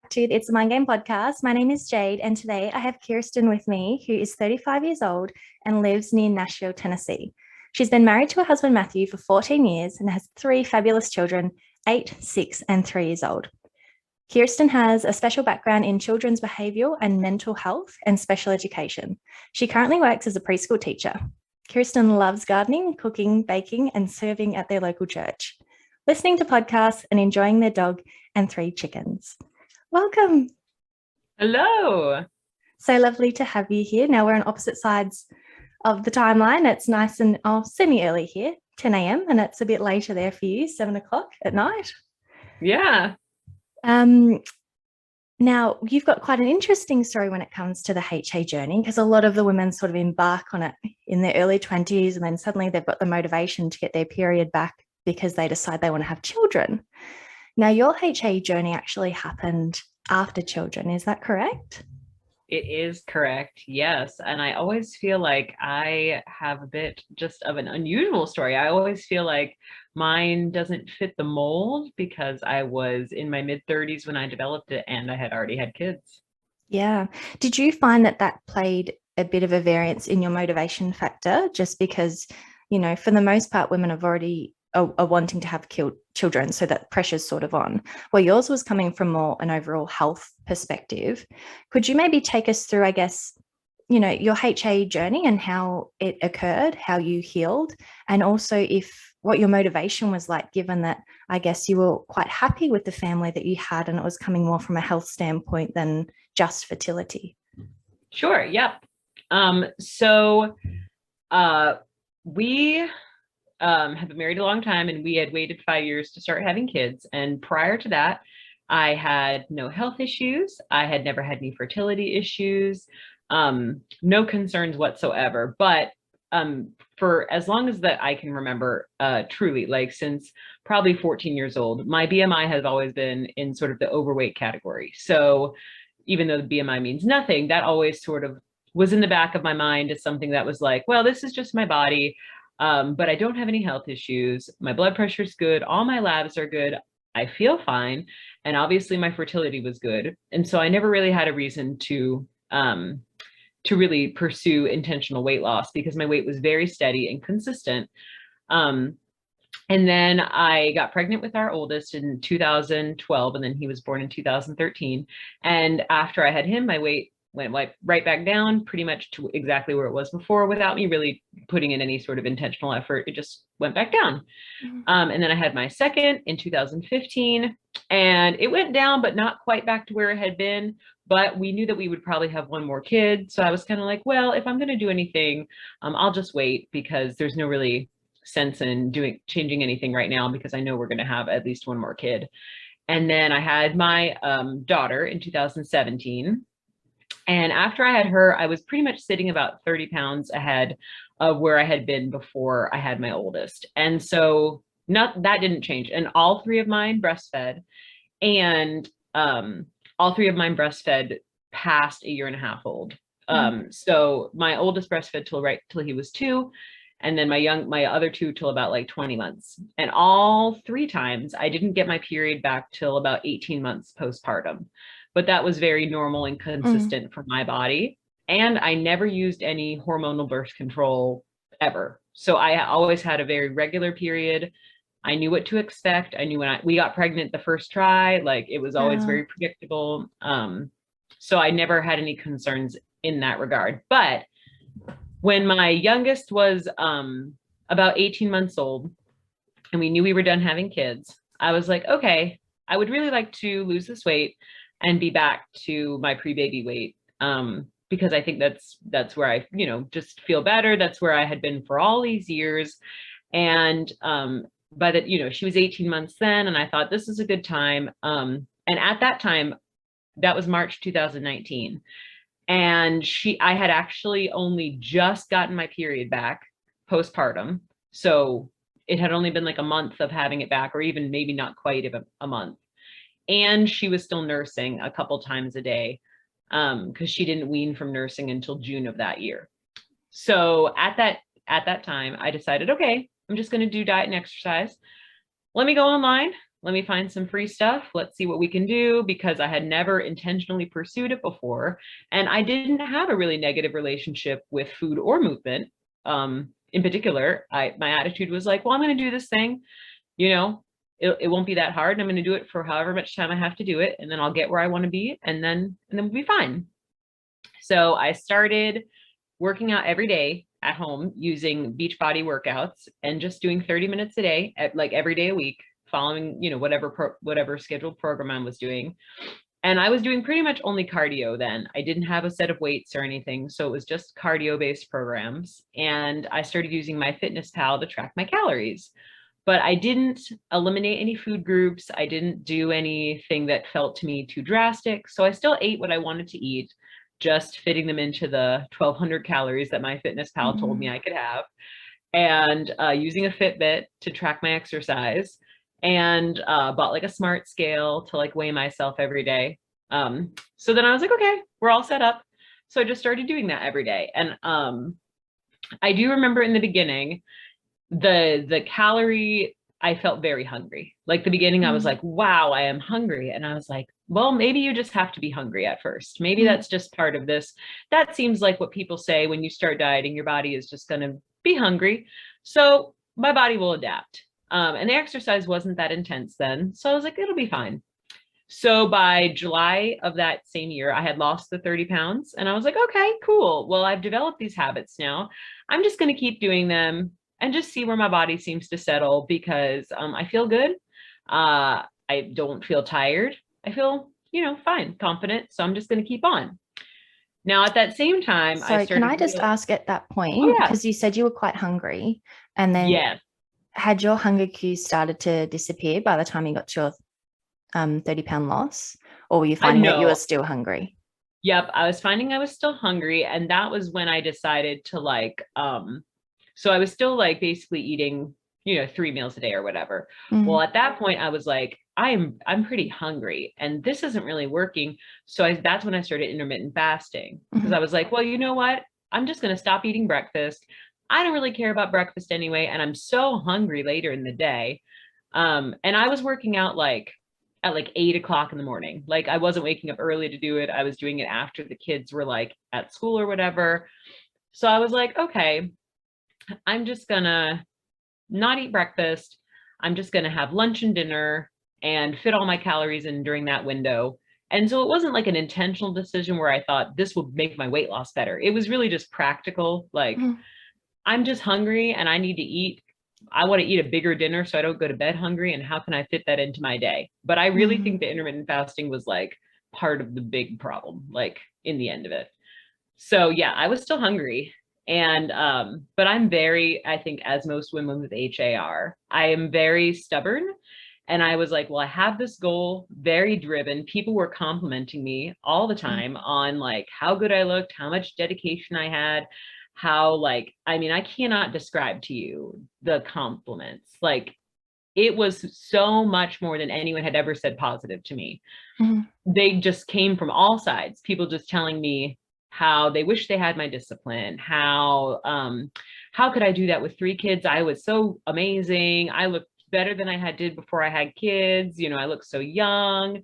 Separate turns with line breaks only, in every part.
to the It's a Mind Game podcast. My name is Jade, and today I have Kirsten with me, who is 35 years old and lives near Nashville, Tennessee. She's been married to her husband Matthew for 14 years and has three fabulous children, 8, 6, and 3 years old. Kirsten has a special background in children's behavioural and mental health and special education. She currently works as a preschool teacher. Kirsten loves gardening, cooking, baking, and serving at their local church, listening to podcasts and enjoying their dog and 3 chickens. Welcome.
Hello.
So lovely to have you here. Now we're on opposite sides of the timeline. It's nice and semi-early here, 10 a.m, and it's a bit later there for you, 7 o'clock at night.
Yeah.
Now, you've got quite an interesting story when it comes to the HA journey, because a lot of the women sort of embark on it in their early 20s, and then suddenly they've got the motivation to get their period back because they decide they want to have children. Now, your HA journey actually happened after children. Is that correct?
It is correct. Yes. And I always feel like I have a bit just of an unusual story. I always feel like mine doesn't fit the mold because I was in my mid-30s when I developed it and I had already had kids.
Yeah. Did you find that that played a bit of a variance in your motivation factor, just because, you know, for the most part, women have already are wanting to have children, so that pressure's sort of on. Well, yours was coming from more an overall health perspective. Could you maybe take us through, I guess, you know, your HA journey and how it occurred, how you healed, and also what your motivation was like, given that I guess you were quite happy with the family that you had and it was coming more from a health standpoint than just fertility?
Sure. Yep. We have been married a long time, and we had waited 5 years to start having kids. And prior to that, I had no health issues. I had never had any fertility issues, no concerns whatsoever. But for as long as that I can remember, truly, like since probably 14 years old, my BMI has always been in sort of the overweight category. So even though the BMI means nothing, that always sort of was in the back of my mind as something that was like, well, this is just my body. But I don't have any health issues. My blood pressure is good. All my labs are good. I feel fine. And obviously my fertility was good. And so I never really had a reason to really pursue intentional weight loss because my weight was very steady and consistent. And then I got pregnant with our oldest in 2012, and then he was born in 2013. And after I had him, my weight went right back down pretty much to exactly where it was before without me really putting in any sort of intentional effort. It just went back down. And then I had my second in 2015, and it went down, but not quite back to where it had been. But we knew that we would probably have one more kid. So I was kind of like, well, if I'm going to do anything, I'll just wait, because there's no really sense in changing anything right now, because I know we're going to have at least one more kid. And then I had my daughter in 2017. And after I had her, I was pretty much sitting about 30 pounds ahead of where I had been before I had my oldest. And so that didn't change. And all 3 of mine breastfed, and all 3 of mine breastfed past 1.5 years old. So my oldest breastfed till he was 2. And then my other 2 till about like 20 months. And all 3 times I didn't get my period back till about 18 months postpartum. But that was very normal and consistent for my body. And I never used any hormonal birth control ever. So I always had a very regular period. I knew what to expect. I knew when we got pregnant the first try, like it was always very predictable. So I never had any concerns in that regard. But when my youngest was about 18 months old and we knew we were done having kids, I was like, okay, I would really like to lose this weight and be back to my pre-baby weight, because I think that's where I, just feel better. That's where I had been for all these years. And by that, she was 18 months then, and I thought this is a good time. And at that time, that was March 2019. And I had actually only just gotten my period back postpartum. So it had only been like a month of having it back, or even maybe not quite a month. And she was still nursing a couple times a day, because she didn't wean from nursing until June of that year. So at that time, I decided, okay, I'm just going to do diet and exercise. Let me go online. let me find some free stuff. Let's see what we can do, because I had never intentionally pursued it before. And I didn't have a really negative relationship with food or movement. In particular, my attitude was like, well, I'm going to do this thing, you know, it won't be that hard. And I'm going to do it for however much time I have to do it. And then I'll get where I want to be. And then we'll be fine. So I started working out every day at home using Beachbody workouts and just doing 30 minutes a day, at like every day a week, following, you know, whatever scheduled program I was doing. And I was doing pretty much only cardio then. I didn't have a set of weights or anything. So it was just cardio based programs. And I started using MyFitnessPal to track my calories. But I didn't eliminate any food groups. I didn't do anything that felt to me too drastic. So I still ate what I wanted to eat, just fitting them into the 1,200 calories that MyFitnessPal told me I could have, and using a Fitbit to track my exercise, and bought like a smart scale to like weigh myself every day. So then I was like, okay, we're all set up. So I just started doing that every day. And I do remember in the beginning, the calorie, I felt very hungry. Like the beginning, I was like, wow, I am hungry. And I was like, well, maybe you just have to be hungry at first. Maybe that's just part of this. That seems like what people say when you start dieting, your body is just going to be hungry. So my body will adapt. And the exercise wasn't that intense then. So I was like, it'll be fine. So by July of that same year, I had lost the 30 pounds and I was like, okay, cool. Well, I've developed these habits now. I'm just going to keep doing them and just see where my body seems to settle, because I feel good. I don't feel tired. I feel, you know, fine, confident. So I'm just going to keep on. Now, at that same time,
So can I just ask at that point, because you said you were quite hungry, and then had your hunger cues started to disappear by the time you got to your 30-pound loss, or were you finding that you were still hungry?
Yep, I was finding I was still hungry. And that was when I decided to like, so I was still like basically eating, you know, 3 meals a day or whatever. Well, at that point I was like, I'm pretty hungry and this isn't really working. So that's when I started intermittent fasting, because I was like, well, you know what? I'm just going to stop eating breakfast. I don't really care about breakfast anyway. And I'm so hungry later in the day. And I was working out like at like 8 o'clock in the morning. Like I wasn't waking up early to do it. I was doing it after the kids were like at school or whatever. So I was like, okay, I'm just gonna not eat breakfast. I'm just gonna have lunch and dinner and fit all my calories in during that window. And so it wasn't like an intentional decision where I thought this would make my weight loss better. It was really just practical. Like I'm just hungry and I need to eat. I want to eat a bigger dinner so I don't go to bed hungry. And how can I fit that into my day? But I really think the intermittent fasting was like part of the big problem, like in the end of it. So yeah, I was still hungry. And but I'm very, I think as most women with HA are, I am very stubborn. And I was like, well, I have this goal, very driven. People were complimenting me all the time on like how good I looked, how much dedication I had, how like, I mean, I cannot describe to you the compliments. Like it was so much more than anyone had ever said positive to me. They just came from all sides. People just telling me how they wish they had my discipline, how could I do that with 3 kids? I was so amazing. I looked better than I did before I had kids. You know, I look so young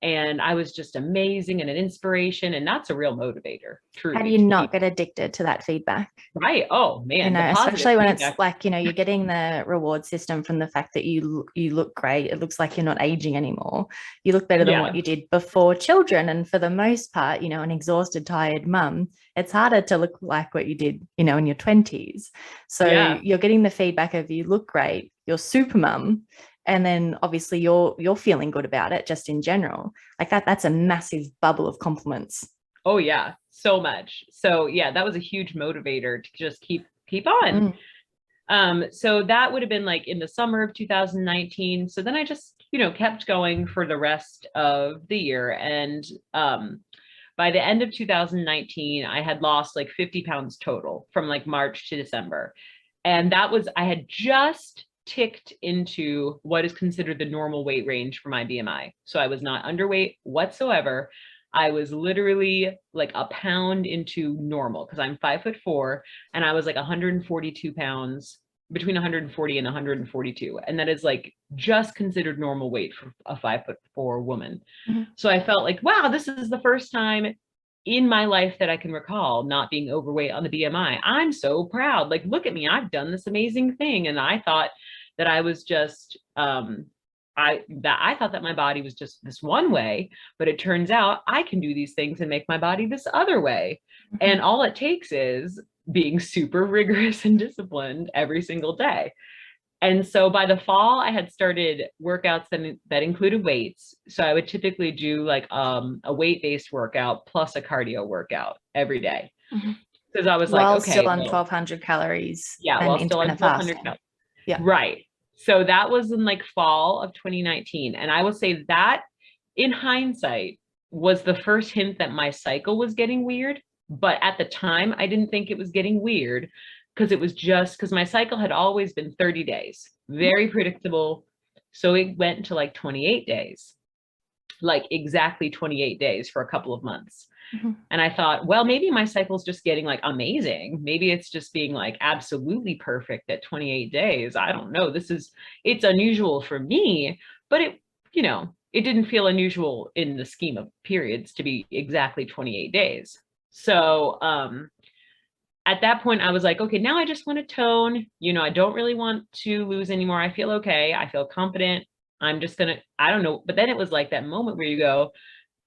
and I was just amazing and an inspiration. And that's a real motivator. Truly.
How do you not get addicted to that feedback?
Right. Oh man.
You know, especially when it's like, you know, you're getting the reward system from the fact that you look great. It looks like you're not aging anymore. You look better than what you did before children. And for the most part, you know, an exhausted, tired mum, it's harder to look like what you did, you know, in your 20s. So you're getting the feedback of you look great, you're super mum. And then obviously you're feeling good about it just in general. Like that's a massive bubble of compliments.
Oh yeah, so much. So yeah, that was a huge motivator to just keep on. So that would have been like in the summer of 2019. So then I just, you know, kept going for the rest of the year. And by the end of 2019, I had lost like 50 pounds total from like March to December. And that was, I had just ticked into what is considered the normal weight range for my BMI. So I was not underweight whatsoever. I was literally like a pound into normal because I'm 5'4" and I was like 142 pounds between 140 and 142. And that is like just considered normal weight for a 5'4" woman.
Mm-hmm.
So I felt like, wow, this is the first time in my life that I can recall not being overweight on the BMI. I'm so proud. Like, look at me. I've done this amazing thing. And I thought that I was just, I thought that my body was just this one way, but it turns out I can do these things and make my body this other way.
Mm-hmm.
And all it takes is being super rigorous and disciplined every single day. And so by the fall, I had started workouts that included weights. So I would typically do like a weight-based workout plus a cardio workout every day. Because I was
while
like, okay,
still on
well,
1,200 calories.
yeah,
and
while still on
intermittent
1,200
fasting.
calories.
Yeah.
Right. So that was in like fall of 2019. And I will say that in hindsight was the first hint that my cycle was getting weird. But at the time, I didn't think it was getting weird because it was just because my cycle had always been 30 days, very predictable. So it went to like 28 days, like exactly 28 days for a couple of months.
Mm-hmm.
And I thought, well, maybe my cycle's just getting like amazing. Maybe it's just being like absolutely perfect at 28 days. I don't know. It's unusual for me, but it didn't feel unusual in the scheme of periods to be exactly 28 days. So, at that point, I was like, okay, now I just want to tone. I don't really want to lose anymore. I feel okay. I feel confident. I'm just going to, I don't know. But then it was like that moment where you go,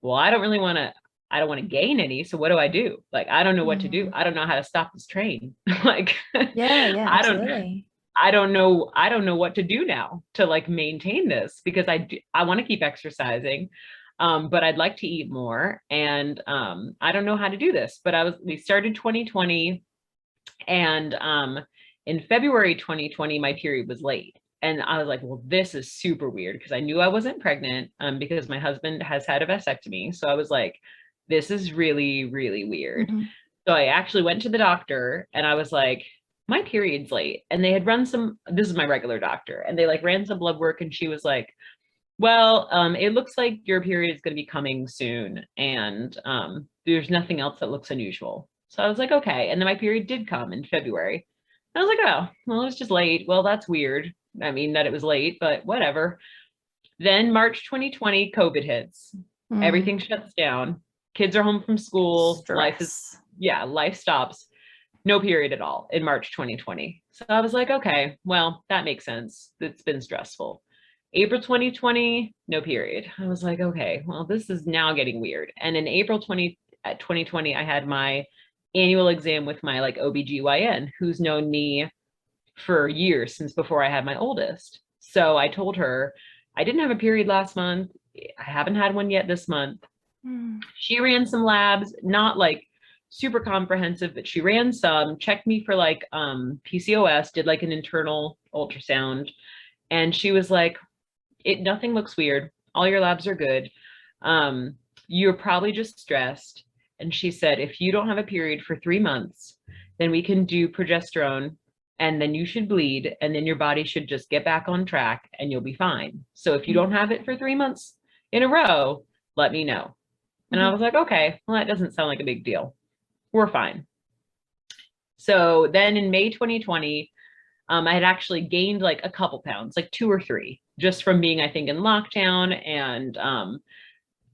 well, I don't want to gain any. So what do I do? Like, I don't know what to do. I don't know how to stop this train. Like,
yeah, absolutely.
I don't know what to do now to like maintain this because I want to keep exercising. But I'd like to eat more. And I don't know how to do this, but we started 2020 and in February 2020, my period was late. And I was like, well, this is super weird because I knew I wasn't pregnant because my husband has had a vasectomy. So I was like, this is really, really weird.
Mm-hmm.
So I actually went to the doctor and I was like, my period's late. And they had this is my regular doctor, and they like ran some blood work and she was like, well, it looks like your period is going to be coming soon. And there's nothing else that looks unusual. So I was like, okay. And then my period did come in February. I was like, oh, well, it's just late. Well, that's weird. I mean, that it was late, but whatever. Then March 2020, COVID hits. Everything shuts down. Kids are home from school.
Stress.
Life stops. No period at all in March 2020. So I was like, okay, well, that makes sense. It's been stressful. April 2020, no period. I was like, okay, well, this is now getting weird. And in April 2020, I had my annual exam with my like OBGYN, who's known me for years, since before I had my oldest. So I told her, I didn't have a period last month. I haven't had one yet this month. She ran some labs, not like super comprehensive, but she ran some, checked me for like PCOS, did like an internal ultrasound. And she was like, nothing looks weird. All your labs are good. You're probably just stressed. And she said, if you don't have a period for 3 months, then we can do progesterone and then you should bleed and then your body should just get back on track and you'll be fine. So if you don't have it for 3 months in a row, let me know. And I was like, okay, well, that doesn't sound like a big deal. We're fine. So then in May 2020, I had actually gained like a couple pounds, like 2 or 3, just from being, I think, in lockdown. And,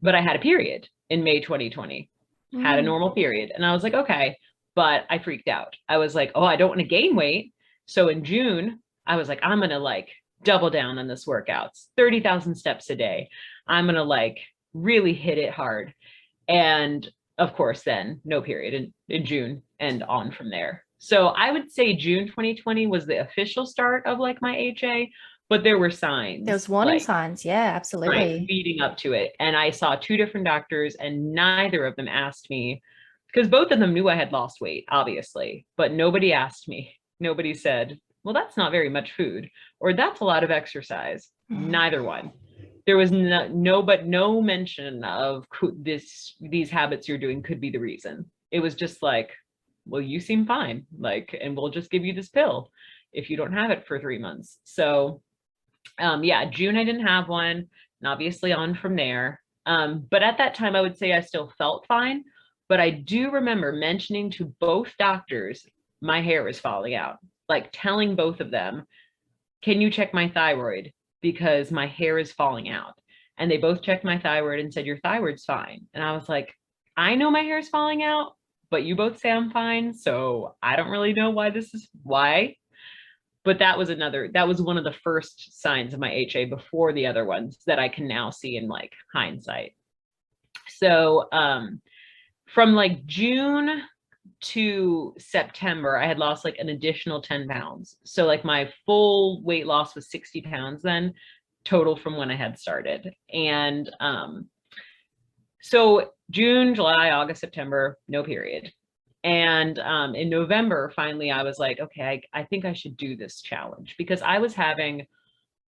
but I had a period in May 2020, had a normal period. And I was like, okay, but I freaked out. I was like, oh, I don't want to gain weight. So in June, I was like, I'm going to like double down on this workouts, 30,000 steps a day. I'm going to like really hit it hard. And of course, then no period in June and on from there. So I would say June 2020 was the official start of like my HA, but there were signs.
There was warning signs. Yeah, absolutely.
Right, leading up to it. And I saw 2 different doctors and neither of them asked me, because both of them knew I had lost weight, obviously, but nobody asked me. Nobody said, well, that's not very much food, or that's a lot of exercise. Neither one. There was no mention of these habits you're doing could be the reason. It was just like, well, you seem fine, like, and we'll just give you this pill if you don't have it for 3 months. So yeah, June I didn't have one, and obviously on from there. But at that time, I would say I still felt fine. But I do remember mentioning to both doctors my hair was falling out. like telling both of them, can you check my thyroid? Because my hair is falling out. And they both checked my thyroid and said, your thyroid's fine. And I was like, I know my hair is falling out, but you both say I'm fine. So I don't really know why. But that was one of the first signs of my HA before the other ones that I can now see in like hindsight. So from like June to September, I had lost like an additional 10 pounds. So like my full weight loss was 60 pounds then total from when I had started. And so June, July, August, September, no period. And in November, finally, I was like, okay, I think I should do this challenge because I was having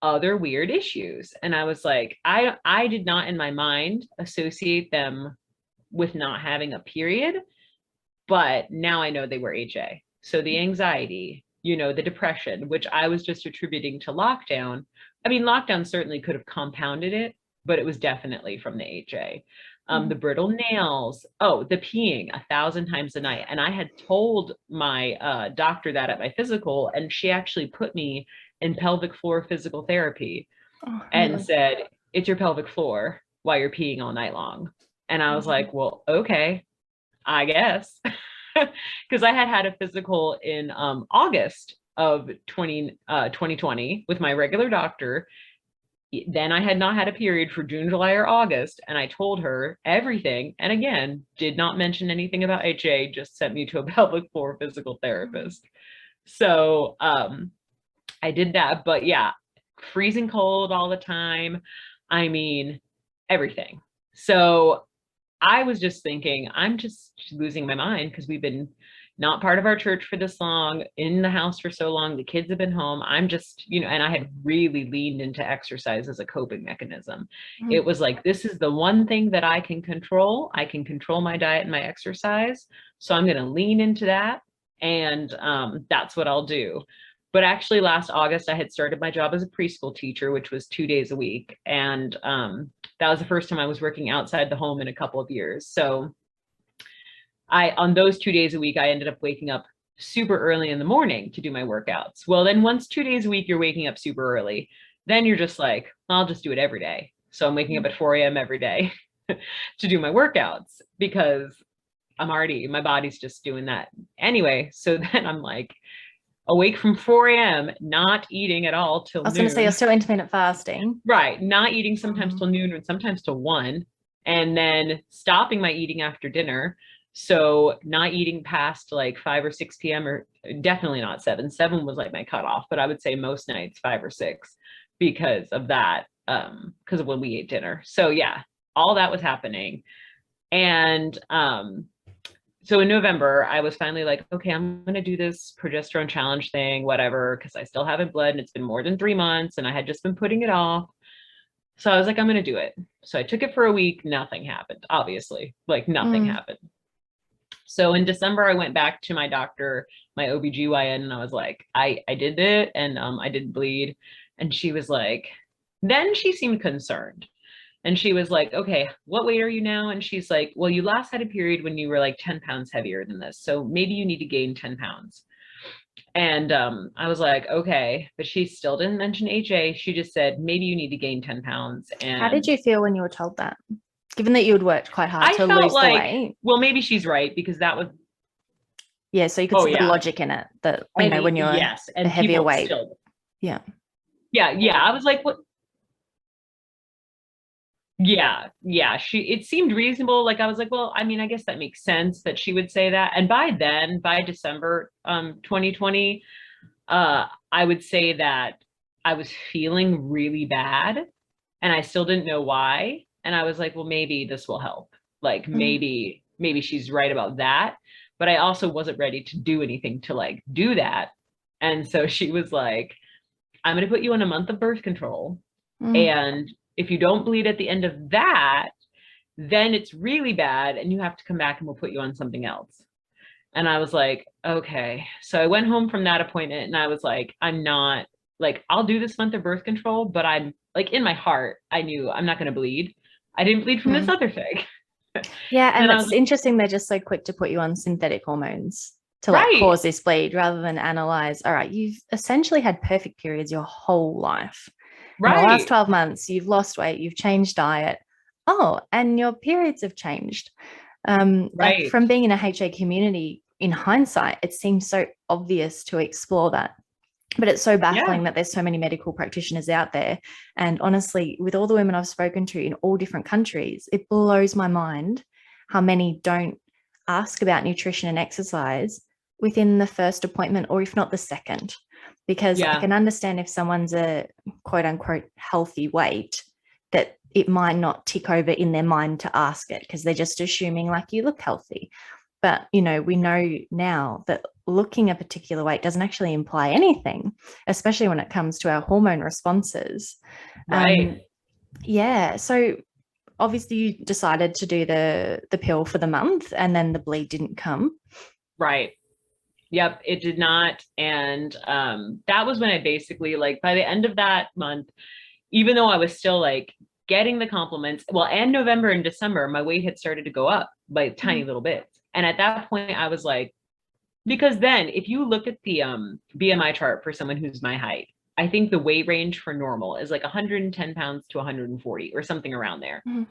other weird issues. And I was like, I did not in my mind associate them with not having a period, but now I know they were HA. So the anxiety, you know, the depression, which I was just attributing to lockdown. I mean, lockdown certainly could have compounded it, but it was definitely from the HA. The brittle nails, the peeing 1,000 times a night. And I had told my doctor that at my physical, and she actually put me in pelvic floor physical therapy and said, it's your pelvic floor while you're peeing all night long. And I was like, well, okay, I guess. Because I had a physical in August of 2020 with my regular doctor. Then I had not had a period for June, July, or August. And I told her everything. And again, did not mention anything about HA, just sent me to a pelvic floor physical therapist. So I did that. But yeah, freezing cold all the time. I mean, everything. So I was just thinking, I'm just losing my mind because we've been not part of our church for this long, in the house for so long, the kids have been home. I'm just, you know, and I had really leaned into exercise as a coping mechanism. It was like, this is the one thing that I can control. I can control my diet and my exercise. So I'm going to lean into that. And that's what I'll do. But actually last August, I had started my job as a preschool teacher, which was 2 days a week. And that was the first time I was working outside the home in a couple of years. So on those 2 days a week, I ended up waking up super early in the morning to do my workouts. Well, then once 2 days a week, you're waking up super early, then you're just like, I'll just do it every day. So I'm waking up at 4 a.m. every day to do my workouts because my body's just doing that anyway. So then I'm like awake from 4 a.m., not eating at all till noon.
I was going to say, you're still intermittent fasting.
Right. Not eating sometimes till noon and sometimes till 1, and then stopping my eating after dinner. So not eating past like 5 or 6 p.m. or definitely not 7. 7 was like my cutoff, but I would say most nights 5 or 6 because of that, because of when we ate dinner. So yeah, all that was happening. And so in November, I was finally like, okay, I'm going to do this progesterone challenge thing, whatever, because I still haven't bled and it's been more than 3 months and I had just been putting it off. So I was like, I'm going to do it. So I took it for a week. Nothing happened, obviously, like nothing happened. So in December, I went back to my doctor, my OBGYN, and I was like, I did it and I didn't bleed. And she was like, then she seemed concerned. And she was like, okay, what weight are you now? And she's like, well, you last had a period when you were like 10 pounds heavier than this. So maybe you need to gain 10 pounds. And I was like, okay, but she still didn't mention HA. She just said, maybe you need to gain 10 pounds. And
how did you feel when you were told that? Given that you had worked quite hard to lose the weight.
Well, maybe she's right because that was.
Yeah, so you could see the logic in it that, you know, when you're
and
a heavier weight.
Yeah. I was like, what? Yeah. It seemed reasonable. Like, I was like, well, I mean, I guess that makes sense that she would say that. And by December 2020, I would say that I was feeling really bad and I still didn't know why. And I was like, well, maybe this will help. Like, maybe she's right about that. But I also wasn't ready to do anything to like do that. And so she was like, I'm going to put you on a month of birth control. And if you don't bleed at the end of that, then it's really bad and you have to come back and we'll put you on something else. And I was like, okay. So I went home from that appointment and I was like, I'm not like, I'll do this month of birth control, but I'm like, in my heart, I knew I'm not going to bleed. I didn't bleed from this other thing.
Yeah. And it's interesting. They're just so quick to put you on synthetic hormones. to like
Right.
cause this bleed rather than analyze, all right, you've essentially had perfect periods your whole life. In the last
Right.
12 months, you've lost weight, you've changed diet. Oh, and your periods have changed. Like
Right.
from being in a HA community, in hindsight, it seems so obvious to explore that. But it's so baffling
Yeah.
that there's so many medical practitioners out there. And honestly, with all the women I've spoken to in all different countries, it blows my mind how many don't ask about nutrition and exercise within the first appointment, or if not the second. Because I
Yeah.
can understand if someone's a quote unquote healthy weight, that it might not tick over in their mind to ask it because they're just assuming like you look healthy. But, you know, we know now that looking a particular weight doesn't actually imply anything, especially when it comes to our hormone responses.
Right.
Yeah. So obviously you decided to do the pill for the month and then the bleed didn't come.
Right. Yep, it did not. And that was when I basically, like, by the end of that month, even though I was still like getting the compliments, well, and November and December, my weight had started to go up by tiny little bits. And at that point, I was like, because then if you look at the BMI chart for someone who's my height, I think the weight range for normal is like 110 pounds to 140 or something around there.
Mhm.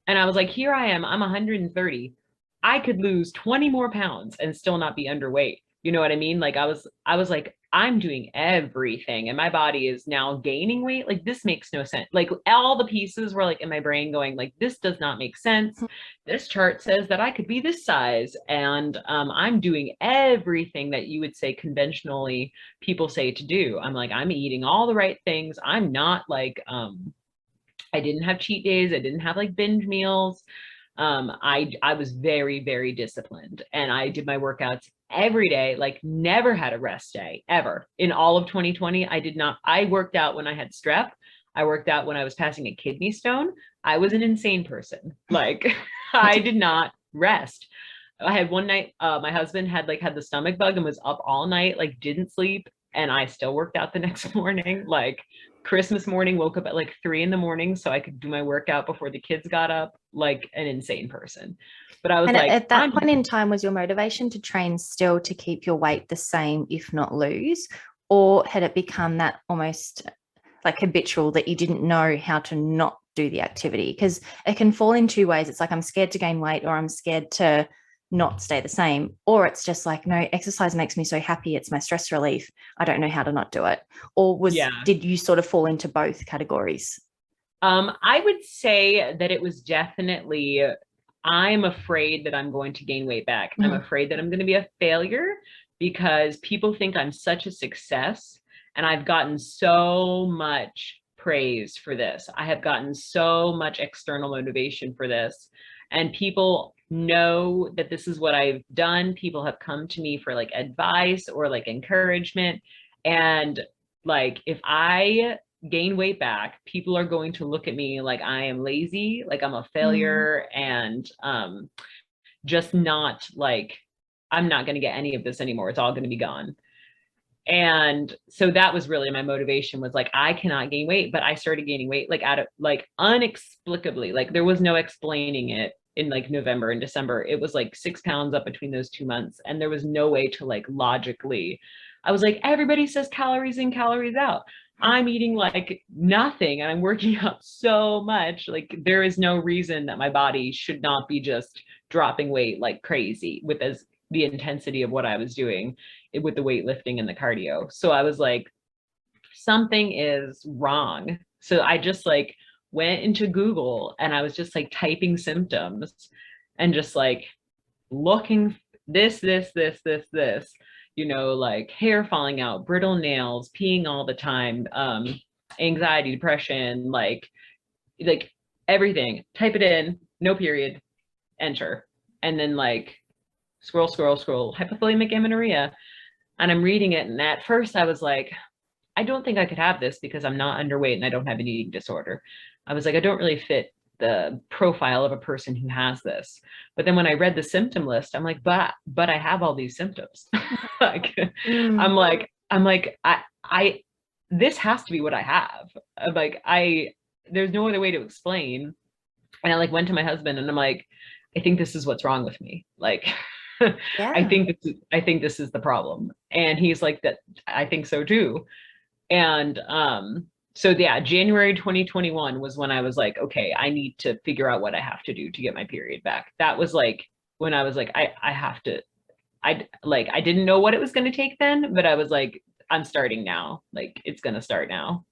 And I was like, here I am, I'm 130. I could lose 20 more pounds and still not be underweight. You know what I mean? Like I was like, I'm doing everything and my body is now gaining weight. Like this makes no sense. Like all the pieces were like in my brain going like, this does not make sense. This chart says that I could be this size and I'm doing everything that you would say conventionally people say to do. I'm like, I'm eating all the right things. I'm not like, I didn't have cheat days. I didn't have like binge meals. I was very, very disciplined and I did my workouts every day, like never had a rest day ever. In all of 2020, I did not, I worked out when I had strep. I worked out when I was passing a kidney stone. I was an insane person. Like I did not rest. I had one night, my husband had the stomach bug and was up all night, like didn't sleep. And I still worked out the next morning. Like Christmas morning, woke up at like 3 a.m. so I could do my workout before the kids got up, like an insane person. But I was
And
like,
at that point in time, was your motivation to train still to keep your weight the same, if not lose? Or had it become that almost like habitual that you didn't know how to not do the activity? Because it can fall in two ways. It's like, I'm scared to gain weight or I'm scared to not stay the same. Or it's just like, no, exercise makes me so happy. It's my stress relief. I don't know how to not do it. Or
yeah.
did you sort of fall into both categories?
I would say that it was definitely, I'm afraid that I'm going to gain weight back. I'm afraid that I'm going to be a failure because people think I'm such a success. And I've gotten so much praise for this. I have gotten so much external motivation for this. And people know that this is what I've done. People have come to me for like advice or like encouragement. And like, if I gain weight back, people are going to look at me like I am lazy, like I'm a failure, and just not like I'm not going to get any of this anymore. It's all going to be gone. And so that was really my motivation, was like, I cannot gain weight. But I started gaining weight like out of like unexplicably, like there was no explaining it. In like November and December, it was like 6 pounds up between those 2 months, and there was no way to like logically, I was like, everybody says calories in, calories out. I'm eating like nothing and I'm working out so much. Like there is no reason that my body should not be just dropping weight like crazy with as the intensity of what I was doing with the weightlifting and the cardio. So I was like, something is wrong. So I just like went into Google and I was just like typing symptoms and just like looking this, you know, like hair falling out, brittle nails, peeing all the time, anxiety, depression, like everything. Type it in, no period, enter. And then like scroll, hypothalamic amenorrhea. And I'm reading it. And at first I was like, I don't think I could have this because I'm not underweight and I don't have an eating disorder. I was like, I don't really fit the profile of a person who has this. But then when I read the symptom list, I'm like, but I have all these symptoms. Like, I this has to be what I have. Like, there's no other way to explain. And I like went to my husband and I'm like, I think this is what's wrong with me. Like,
Yeah.
I think this is the problem. And he's like, that I think so too. And so yeah, January 2021 was when I was like, okay, I need to figure out what I have to do to get my period back. That was like when I was like, I have to, I didn't know what it was going to take then, but I was like, I'm starting now. Like it's going to start now.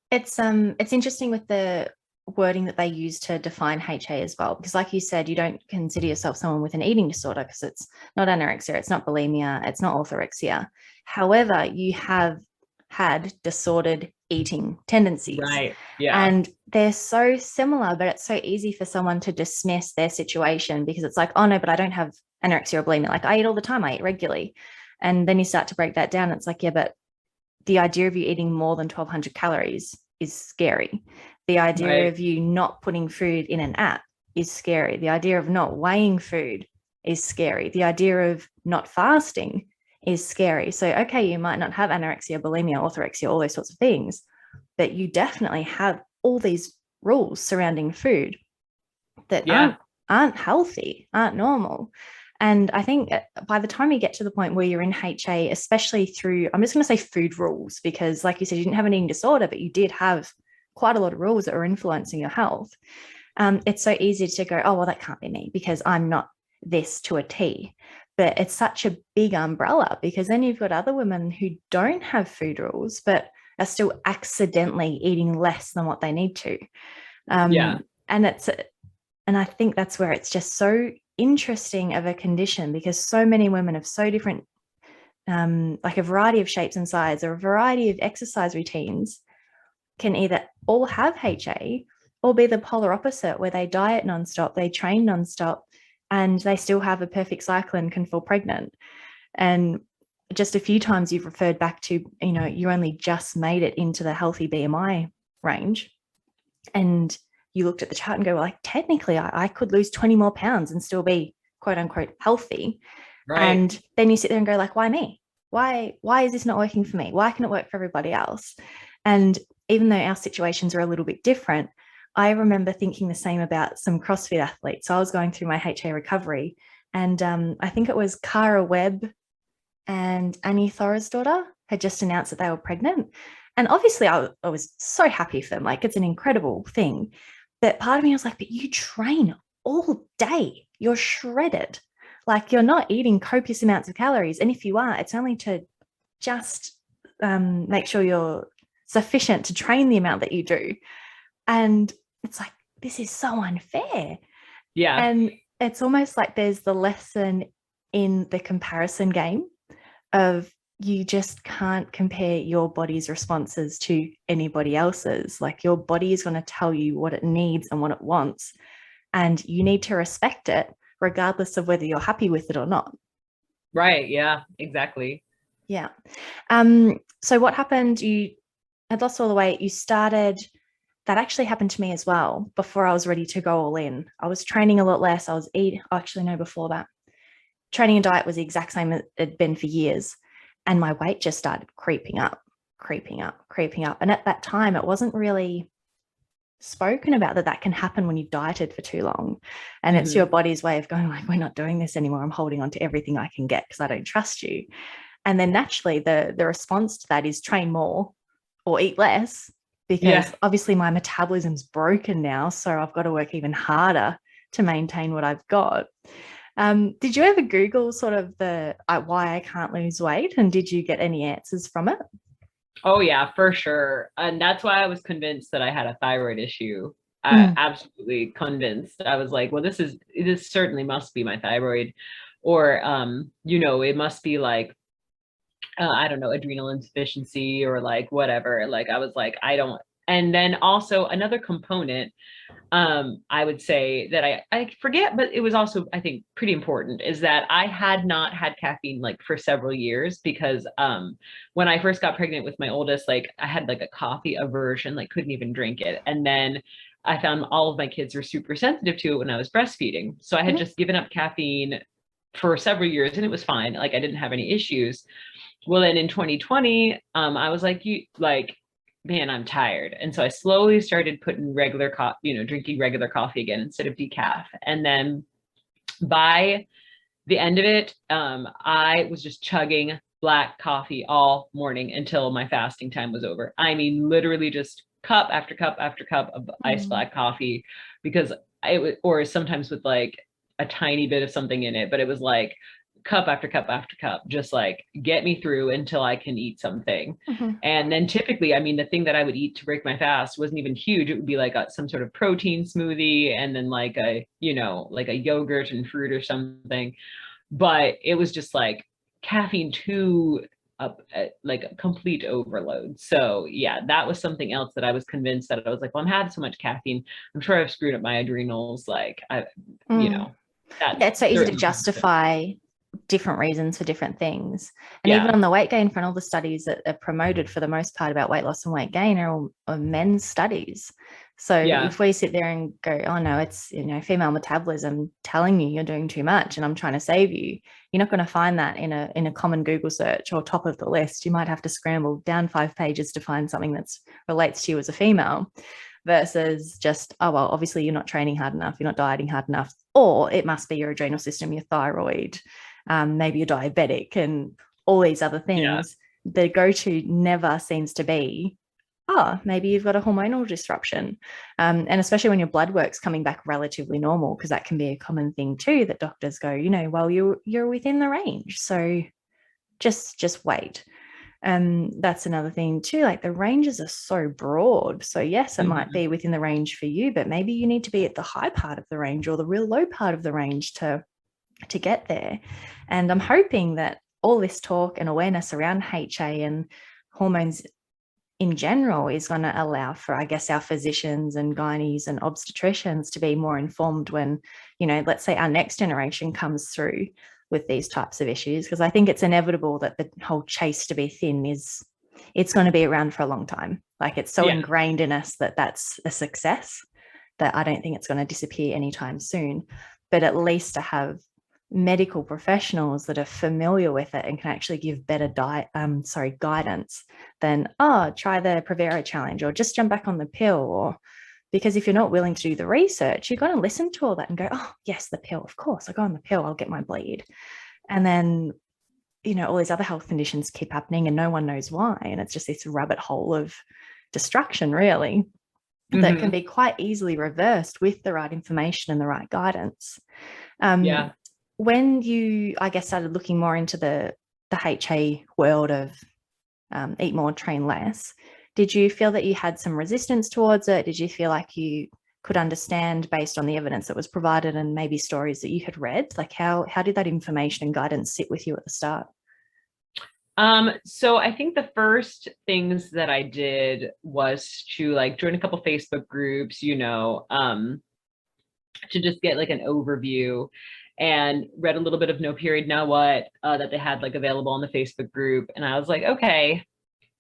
It's interesting with the wording that they use to define HA as well, because like you said, you don't consider yourself someone with an eating disorder because it's not anorexia, it's not bulimia, it's not orthorexia. However, you have had disordered eating tendencies.
Right. Yeah.
And they're so similar, but it's so easy for someone to dismiss their situation because it's like, oh no, but I don't have anorexia or bulimia. Like I eat all the time, I eat regularly. And then you start to break that down. It's like, yeah, but the idea of you eating more than 1,200 calories is scary. The idea
Right.
of you not putting food in an app is scary. The idea of not weighing food is scary. The idea of not fasting is scary. So, okay, you might not have anorexia, bulimia, orthorexia, all those sorts of things, but you definitely have all these rules surrounding food that
Yeah.
aren't healthy, aren't normal. And I think by the time you get to the point where you're in HA, especially through, I'm just going to say food rules, because like you said, you didn't have an eating disorder, but you did have quite a lot of rules that were influencing your health. It's so easy to go, oh, well, that can't be me because I'm not this to a T. But it's such a big umbrella because then you've got other women who don't have food rules, but are still accidentally eating less than what they need to.
Yeah.
And and I think that's where it's just so interesting of a condition because so many women of so different, like a variety of shapes and sizes or a variety of exercise routines can either all have HA or be the polar opposite where they diet nonstop, they train nonstop, and they still have a perfect cycle and can fall pregnant. And just a few times you've referred back to, you only just made it into the healthy BMI range. And you looked at the chart and go, well, like, technically, I could lose 20 more pounds and still be quote unquote healthy.
Right.
And then you sit there and go, like, why me? Why is this not working for me? Why can it work for everybody else? And even though our situations are a little bit different, I remember thinking the same about some CrossFit athletes. So I was going through my HA recovery, and I think it was Cara Webb and Annie Thor's daughter had just announced that they were pregnant. And obviously, I was so happy for them. Like, it's an incredible thing. But part of me was like, but you train all day. You're shredded. Like, you're not eating copious amounts of calories. And if you are, it's only to just make sure you're sufficient to train the amount that you do. And it's like, this is so unfair.
Yeah.
And it's almost like there's the lesson in the comparison game of you just can't compare your body's responses to anybody else's. Like your body is going to tell you what it needs and what it wants, and you need to respect it regardless of whether you're happy with it or not.
Right. Yeah, exactly.
Yeah. So what happened? You had lost all the weight. You started. That actually happened to me as well before I was ready to go all in. I was training a lot less. I was eating. Actually, no, before that, training and diet was the exact same as it had been for years. And my weight just started creeping up, creeping up, creeping up. And at that time, it wasn't really spoken about that can happen when you've dieted for too long. And it's your body's way of going, like, we're not doing this anymore. I'm holding on to everything I can get because I don't trust you. And then naturally, the response to that is train more or eat less, because obviously my metabolism's broken now. So I've got to work even harder to maintain what I've got. Did you ever Google sort of the why I can't lose weight, and did you get any answers from it?
Oh yeah, for sure. And that's why I was convinced that I had a thyroid issue.
Mm.
Absolutely convinced. I was like, well, this certainly must be my thyroid. Or it must be like I don't know, adrenal insufficiency or like whatever. Like I was like, I don't. And then also another component, I would say that I forget, but it was also, I think, pretty important, is that I had not had caffeine like for several years because when I first got pregnant with my oldest, like I had like a coffee aversion, like couldn't even drink it. And then I found all of my kids were super sensitive to it when I was breastfeeding. So I had just given up caffeine for several years and it was fine. Like I didn't have any issues. Well, then in 2020, I was like, man, I'm tired. And so I slowly started putting regular coffee, drinking regular coffee again instead of decaf. And then by the end of it, I was just chugging black coffee all morning until my fasting time was over. I mean, literally just cup after cup after cup of iced black coffee, because I would, or sometimes with like a tiny bit of something in it, but it was like cup after cup after cup, just like get me through until I can eat something. And then typically, I mean, the thing that I would eat to break my fast wasn't even huge. It would be like some sort of protein smoothie, and then like a, you know, like a yogurt and fruit or something. But it was just like caffeine to like a complete overload. So yeah, that was something else that I was convinced that I was like, well, I'm having so much caffeine, I'm sure I've screwed up my adrenals. Like you know, that
yeah, it's so easy to
certainly,
justify different reasons for different things. And even
yeah,
on the weight gain front, all the studies that are promoted for the most part about weight loss and weight gain are all men's studies. So
yeah,
if we sit there and go, oh no, it's, you know, female metabolism telling you you're doing too much and I'm trying to save you, you're not going to find that in a common Google search or top of the list. You might have to scramble down 5 pages to find something that relates to you as a female, versus just, oh, well, obviously you're not training hard enough, you're not dieting hard enough, or it must be your adrenal system, your thyroid, maybe you're diabetic, and all these other
yeah,
things. The go-to never seems to be, oh, maybe you've got a hormonal disruption. And especially when your blood work's coming back relatively normal, because that can be a common thing too, that doctors go, you know, well, you're within the range, so just wait. That's another thing too, like the ranges are so broad. So yes, it might be within the range for you, but maybe you need to be at the high part of the range or the real low part of the range to get there. And I'm hoping that all this talk and awareness around HA and hormones in general is going to allow for, I guess, our physicians and gynaes and obstetricians to be more informed when, you know, let's say our next generation comes through with these types of issues, because I think it's inevitable that the whole chase to be thin it's going to be around for a long time. Like it's so ingrained in us that that's a success, that I don't think it's going to disappear anytime soon. But at least to have medical professionals that are familiar with it and can actually give better guidance than, oh, try the Prevera challenge or just jump back on the pill. Or because if you're not willing to do the research, you're going to listen to all that and go, oh yes, the pill, of course, I go on the pill, I'll get my bleed. And then, you know, all these other health conditions keep happening and no one knows why. And it's just this rabbit hole of destruction, really, that can be quite easily reversed with the right information and the right guidance. When you, I guess, started looking more into the HA world of eat more, train less, did you feel that you had some resistance towards it? Did you feel like you could understand based on the evidence that was provided and maybe stories that you had read? Like how did that information and guidance sit with you at the start?
So I think the first things that I did was to like join a couple Facebook groups, you know, to just get like an overview, and read a little bit of No Period Now What that they had like available on the Facebook group. And I was like, okay,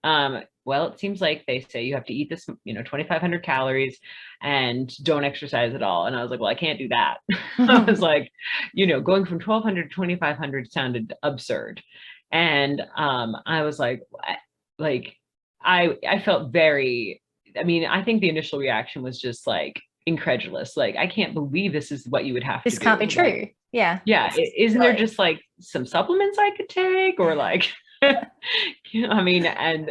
well, it seems like they say you have to eat this, you know, 2,500 calories and don't exercise at all. And I was like, well, I can't do that. I was like, you know, going from 1,200 to 2,500 sounded absurd. And I was like, I felt very, I mean, I think the initial reaction was just like incredulous. Like, I can't believe this is what you would have to do.
This can't be true.
Like,
yeah.
Isn't there just like some supplements I could take, or like, I mean, and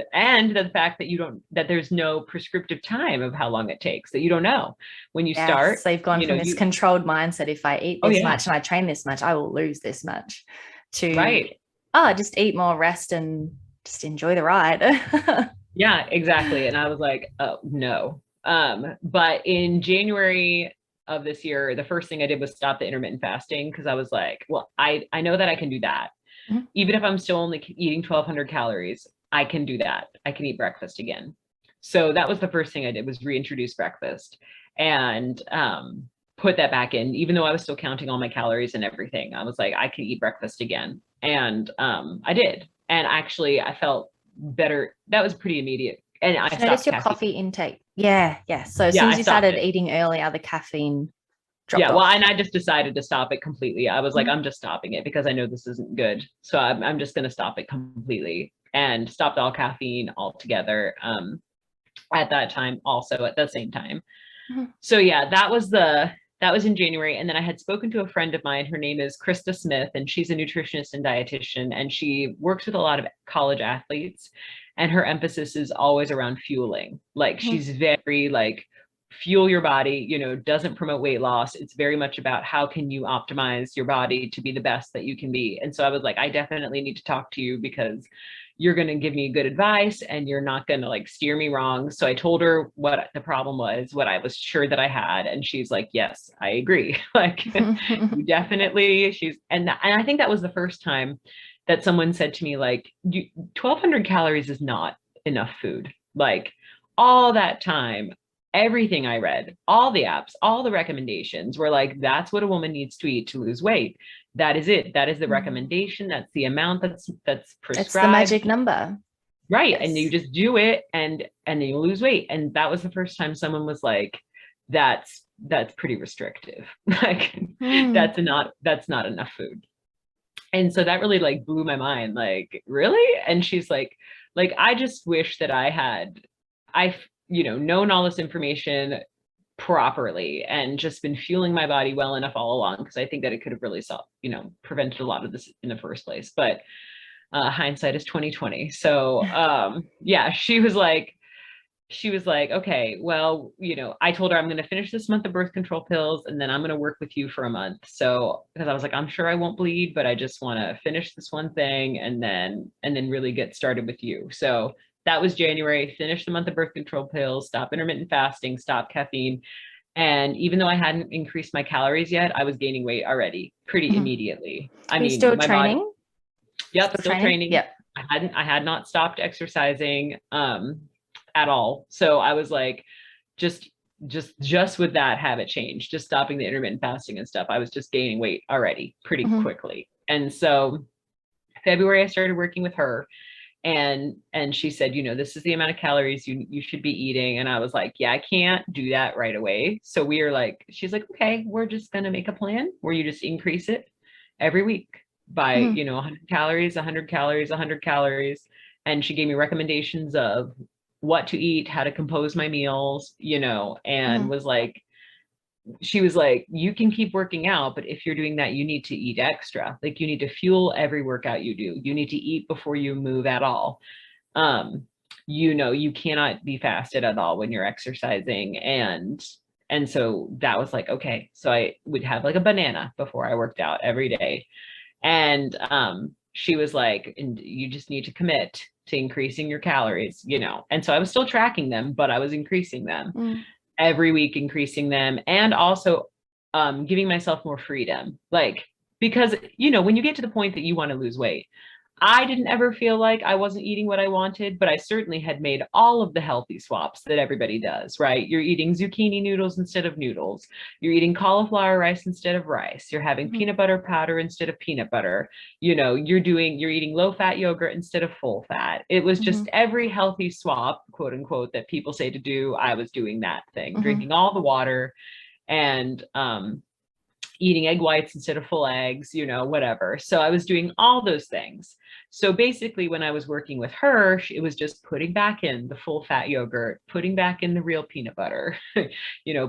the fact that that there's no prescriptive time of how long it takes, that you don't know when you start.
So you've gone from this controlled mindset, if I eat this much and I train this much, I will lose this much, to, just eat more, rest, and just enjoy the ride.
Yeah, exactly. And I was like, oh, no. But in January of this year, the first thing I did was stop the intermittent fasting, because I was like, well, I know that I can do that. Even if I'm still only eating 1,200 calories, I can do that. I can eat breakfast again. So that was the first thing I did, was reintroduce breakfast and put that back in, even though I was still counting all my calories and everything. I was like, I can eat breakfast again. And I did. And actually I felt better. That was pretty immediate. And I
noticed your coffee intake. Yeah. So as soon as you started eating earlier, the caffeine dropped off.
Well, and I just decided to stop it completely. I was like, I'm just stopping it because I know this isn't good. So I'm just going to stop it completely, and stopped all caffeine altogether at that time, also at the same time. So yeah, that was the that was in January. And then I had spoken to a friend of mine. Her name is Krista Smith, and she's a nutritionist and dietitian, and she works with a lot of college athletes. And her emphasis is always around fueling. Like she's very like, fuel your body, you know, doesn't promote weight loss. It's very much about how can you optimize your body to be the best that you can be. And so I was like, I definitely need to talk to you because you're going to give me good advice and you're not going to like steer me wrong. So I told her what the problem was, what I was sure that I had. And she's like, yes, I agree. Like you definitely, and I think that was the first time that someone said to me, like, 1,200 calories is not enough food. Like all that time, everything I read, all the apps, all the recommendations were like, that's what a woman needs to eat to lose weight. That is it. That is the recommendation. That's the amount that's prescribed.
It's the magic number.
Right. Yes. And you just do it and then you lose weight. And that was the first time someone was like, that's pretty restrictive. Like that's not enough food. And so that really like blew my mind. Like, really? And she's like, I just wish that I known all this information properly and just been fueling my body well enough all along, because I think that it could have really prevented a lot of this in the first place. But hindsight is 2020. So yeah, she was like, okay, well, I told her I'm going to finish this month of birth control pills and then I'm going to work with you for a month. So, because I was like, I'm sure I won't bleed, but I just want to finish this one thing and then really get started with you. So that was January, finished the month of birth control pills, stop intermittent fasting, stop caffeine. And even though I hadn't increased my calories yet, I was gaining weight already pretty immediately. I mean,
still training?
Yep, still training. Yep. I had not stopped exercising at all. So I was like, just with that habit change, just stopping the intermittent fasting and stuff, I was just gaining weight already pretty quickly. And so February, I started working with her. And she said, this is the amount of calories you should be eating. And I was like, yeah, I can't do that right away. So we are like, she's like, okay, we're just going to make a plan where you just increase it every week by, 100 calories, 100 calories, 100 calories. And she gave me recommendations of what to eat, how to compose my meals, and was like, she was like, you can keep working out, but if you're doing that, you need to eat extra. Like you need to fuel every workout you do. You need to eat before you move at all. You cannot be fasted at all when you're exercising. And so that was like, okay. So I would have like a banana before I worked out every day. And she was like, and you just need to commit to increasing your calories, And so I was still tracking them, but I was increasing them. Every week, increasing them, and also giving myself more freedom. Like, because, when you get to the point that you want to lose weight, I didn't ever feel like I wasn't eating what I wanted, but I certainly had made all of the healthy swaps that everybody does, right? You're eating zucchini noodles instead of noodles. You're eating cauliflower rice instead of rice. You're having peanut butter powder instead of peanut butter. You're eating low fat yogurt instead of full fat. It was just every healthy swap, quote unquote, that people say to do. I was doing that thing, drinking all the water and, eating egg whites instead of full eggs, whatever. So I was doing all those things. So basically when I was working with her, it was just putting back in the full fat yogurt, putting back in the real peanut butter,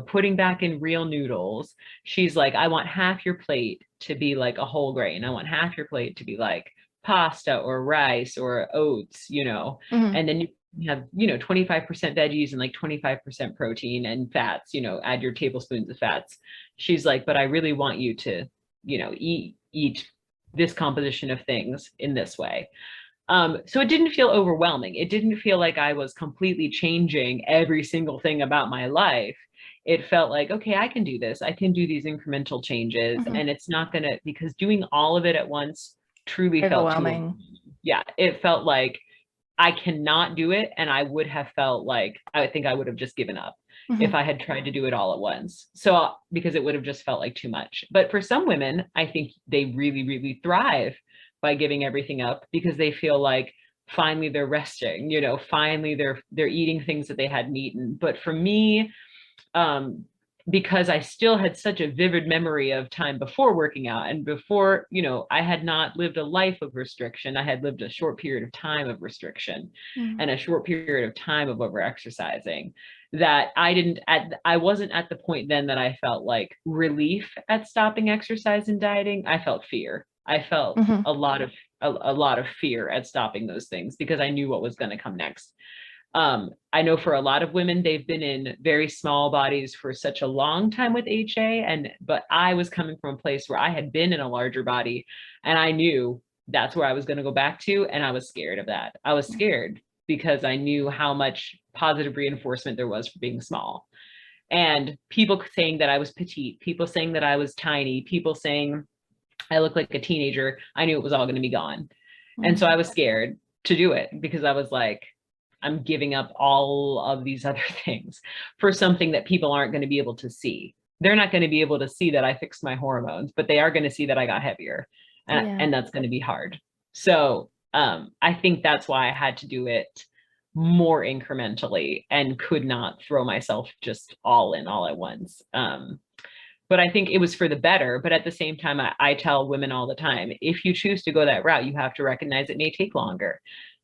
putting back in real noodles. She's like, I want half your plate to be like a whole grain. I want half your plate to be like pasta or rice or oats, and then you have 25% veggies and like 25% protein and fats, add your tablespoons of fats. She's like, but I really want you to eat this composition of things in this way. So it didn't feel overwhelming. It didn't feel like I was completely changing every single thing about my life. It felt like, okay, I can do this. I can do these incremental changes, and it's not gonna, because doing all of it at once truly
overwhelming.
It felt like I cannot do it. And I would have felt like, I think I would have just given up if I had tried to do it all at once. So, because it would have just felt like too much. But for some women, I think they really, really thrive by giving everything up, because they feel like finally they're resting, finally they're eating things that they hadn't eaten. But for me, because I still had such a vivid memory of time before working out, and before, I had not lived a life of restriction. I had lived a short period of time of restriction and a short period of time of over exercising. that I wasn't at the point then that I felt like relief at stopping exercise and dieting. I felt fear. I felt
Mm-hmm.
a lot of fear at stopping those things because I knew what was going to come next. I know for a lot of women, they've been in very small bodies for such a long time with HA, but I was coming from a place where I had been in a larger body, and I knew that's where I was going to go back to, and I was scared of that. I was scared because I knew how much positive reinforcement there was for being small. And people saying that I was petite, people saying that I was tiny, people saying I looked like a teenager, I knew it was all going to be gone. And so I was scared to do it because I was like, I'm giving up all of these other things for something that people aren't going to be able to see. They're not going to be able to see that I fixed my hormones, but they are going to see that I got heavier, and that's going to be hard. So I think that's why I had to do it more incrementally and could not throw myself just all in all at once. But I think it was for the better. But at the same time, I tell women all the time, if you choose to go that route, you have to recognize it may take longer.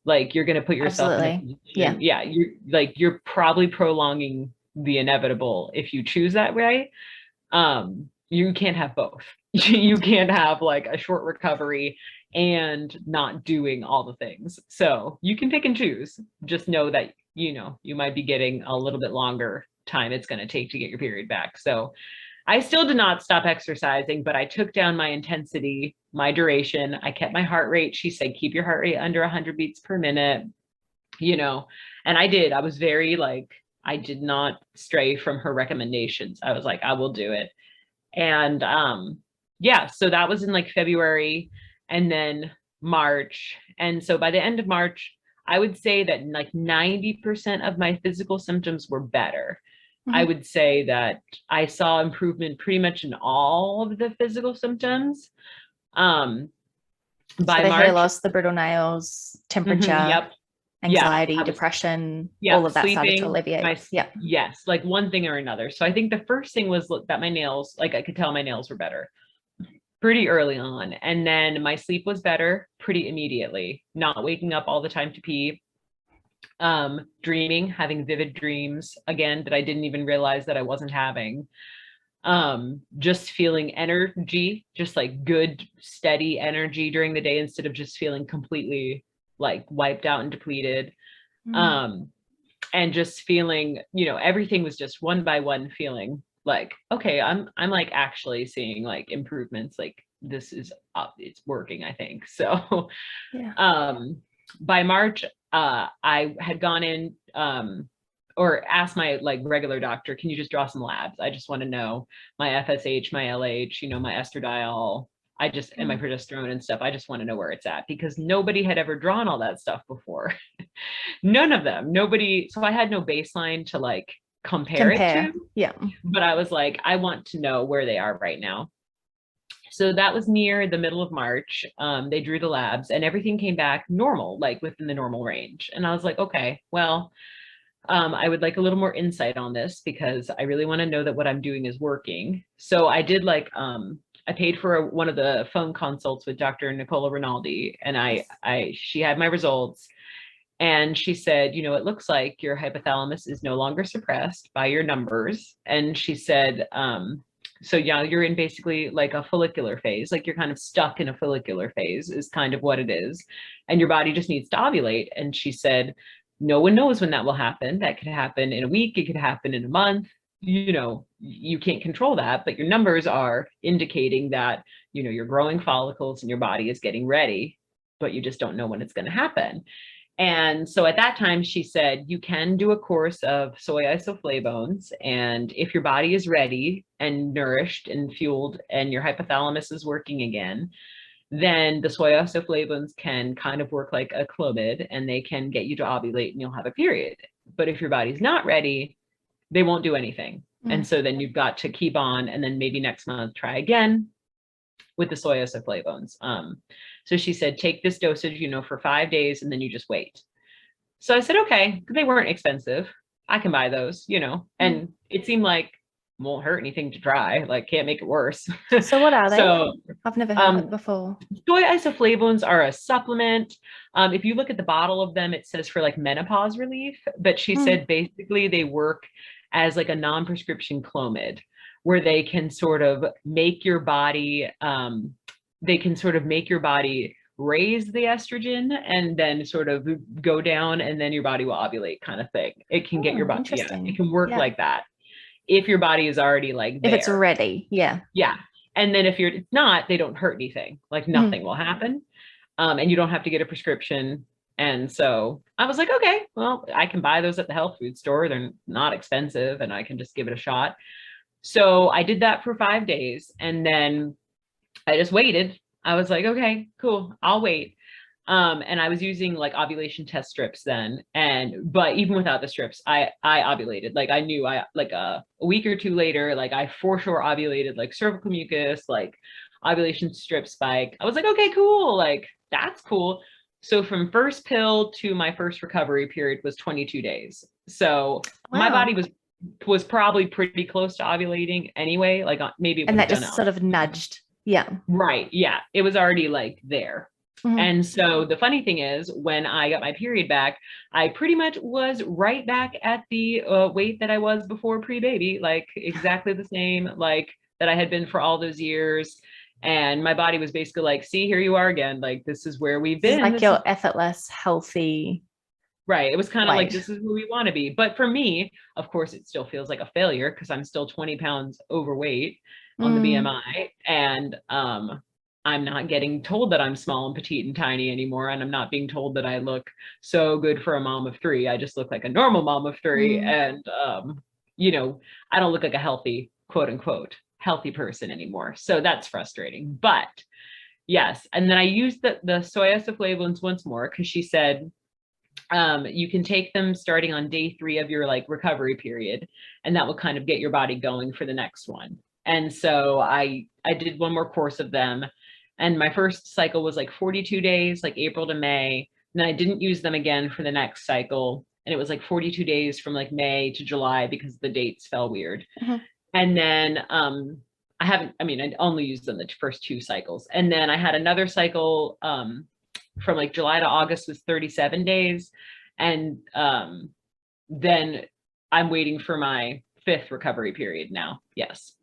Like you're going to put yourself in a position, you're probably prolonging the inevitable if you choose that way. You can't have both. You can't have like a short recovery and not doing all the things. So you can pick and choose. Just know that, you might be getting a little bit longer time it's going to take to get your period back. So I still did not stop exercising, but I took down my intensity, my duration. I kept my heart rate. She said, keep your heart rate under 100 beats per minute, and I did. I was very like, I did not stray from her recommendations. I was like, I will do it. And so that was in like February and then March. And so by the end of March, I would say that like 90% of my physical symptoms were better. I would say that I saw improvement pretty much in all of the physical symptoms. By
the
March,
hair loss, the brittle nails, temperature, anxiety, depression, all of that started to alleviate.
Yes, like one thing or another. So I think the first thing was that my nails, like I could tell my nails were better pretty early on. And then my sleep was better pretty immediately, not waking up all the time to pee. Dreaming, having vivid dreams again that I didn't even realize that I wasn't having. Just feeling energy, just like good, steady energy during the day instead of just feeling completely like wiped out and depleted. And just feeling, everything was just one by one feeling like, okay, I'm like actually seeing like improvements, like this is up, it's working, I think. So by March, I had gone in or asked my like regular doctor, can you just draw some labs? I just want to know my FSH, my LH, my estradiol, and my progesterone and stuff. I just want to know where it's at because nobody had ever drawn all that stuff before. None of them, nobody. So I had no baseline to like compare it to.
Yeah.
But I was like, I want to know where they are right now. So that was near the middle of March. They drew the labs and everything came back normal, like within the normal range. And I was like, okay, well, I would like a little more insight on this because I really want to know that what I'm doing is working. So I did like, I paid for one of the phone consults with Dr. Nicola Rinaldi, and she had my results. And she said, it looks like your hypothalamus is no longer suppressed by your numbers. And she said, so you're in basically like a follicular phase, like you're kind of stuck in a follicular phase is kind of what it is. And your body just needs to ovulate. And she said, no one knows when that will happen. That could happen in a week. It could happen in a month. You can't control that, but your numbers are indicating that, you're growing follicles and your body is getting ready, but you just don't know when it's going to happen. And so at that time, she said, you can do a course of soy isoflavones. And if your body is ready and nourished and fueled and your hypothalamus is working again, then the soy isoflavones can kind of work like a Clomid and they can get you to ovulate and you'll have a period. But if your body's not ready, they won't do anything. And so then you've got to keep on and then maybe next month try again with the soy isoflavones. So she said, take this dosage, for 5 days and then you just wait. So I said, okay, they weren't expensive. I can buy those, and it seemed like, won't hurt anything to try. Like, can't make it worse.
So what are they?
So
I've never heard of it before.
soy isoflavones are a supplement. If you look at the bottle of them, it says for like menopause relief, but she said basically they work as like a non-prescription Clomid, where they can sort of make your body, raise the estrogen and then sort of go down, and then your body will ovulate, kind of thing. It can get your body, it can work like that if your body is already like there.
If it's ready. Yeah.
And then if it's not, they don't hurt anything. Like nothing will happen. And you don't have to get a prescription. And so I was like, okay, well, I can buy those at the health food store. They're not expensive and I can just give it a shot. So I did that for 5 days and then I just waited. I was like, okay, cool, I'll wait. And I was using like ovulation test strips then. But even without the strips, I ovulated. Like I knew like a week or two later, like I for sure ovulated, like cervical mucus, like ovulation strip spike. I was like, okay, cool. Like that's cool. So from first pill to my first recovery period was 22 days. So my body was probably pretty close to ovulating anyway. Like maybe,
and that just sort of nudged. Yeah.
Right. Yeah. It was already like there. And so the funny thing is when I got my period back, I pretty much was right back at the weight that I was before pre-baby, like exactly the same, like that I had been for all those years. And my body was basically like, see, here you are again. Like, this is where we've been.
Like your effortless, healthy.
Right. It was kind of like, this is where we want to be. But for me, of course, it still feels like a failure because I'm still 20 pounds overweight on the BMI. And, I'm not getting told that I'm small and petite and tiny anymore. And I'm not being told that I look so good for a mom of 3. I just look like a normal mom of 3. And, you know, I don't look like a healthy, quote unquote, healthy person anymore. So that's frustrating. But yes. And then I used the soy isoflavones once more because she said, you can take them starting on day 3 of your like recovery period, and that will kind of get your body going for the next one. And so I did one more course of them. And my first cycle was like 42 days, like April to May. And then I didn't use them again for the next cycle. And it was like 42 days from like May to July because the dates fell weird. And then I only used them the first 2 cycles. And then I had another cycle from like July to August was 37 days. And then I'm waiting for my 5th recovery period now. Yes.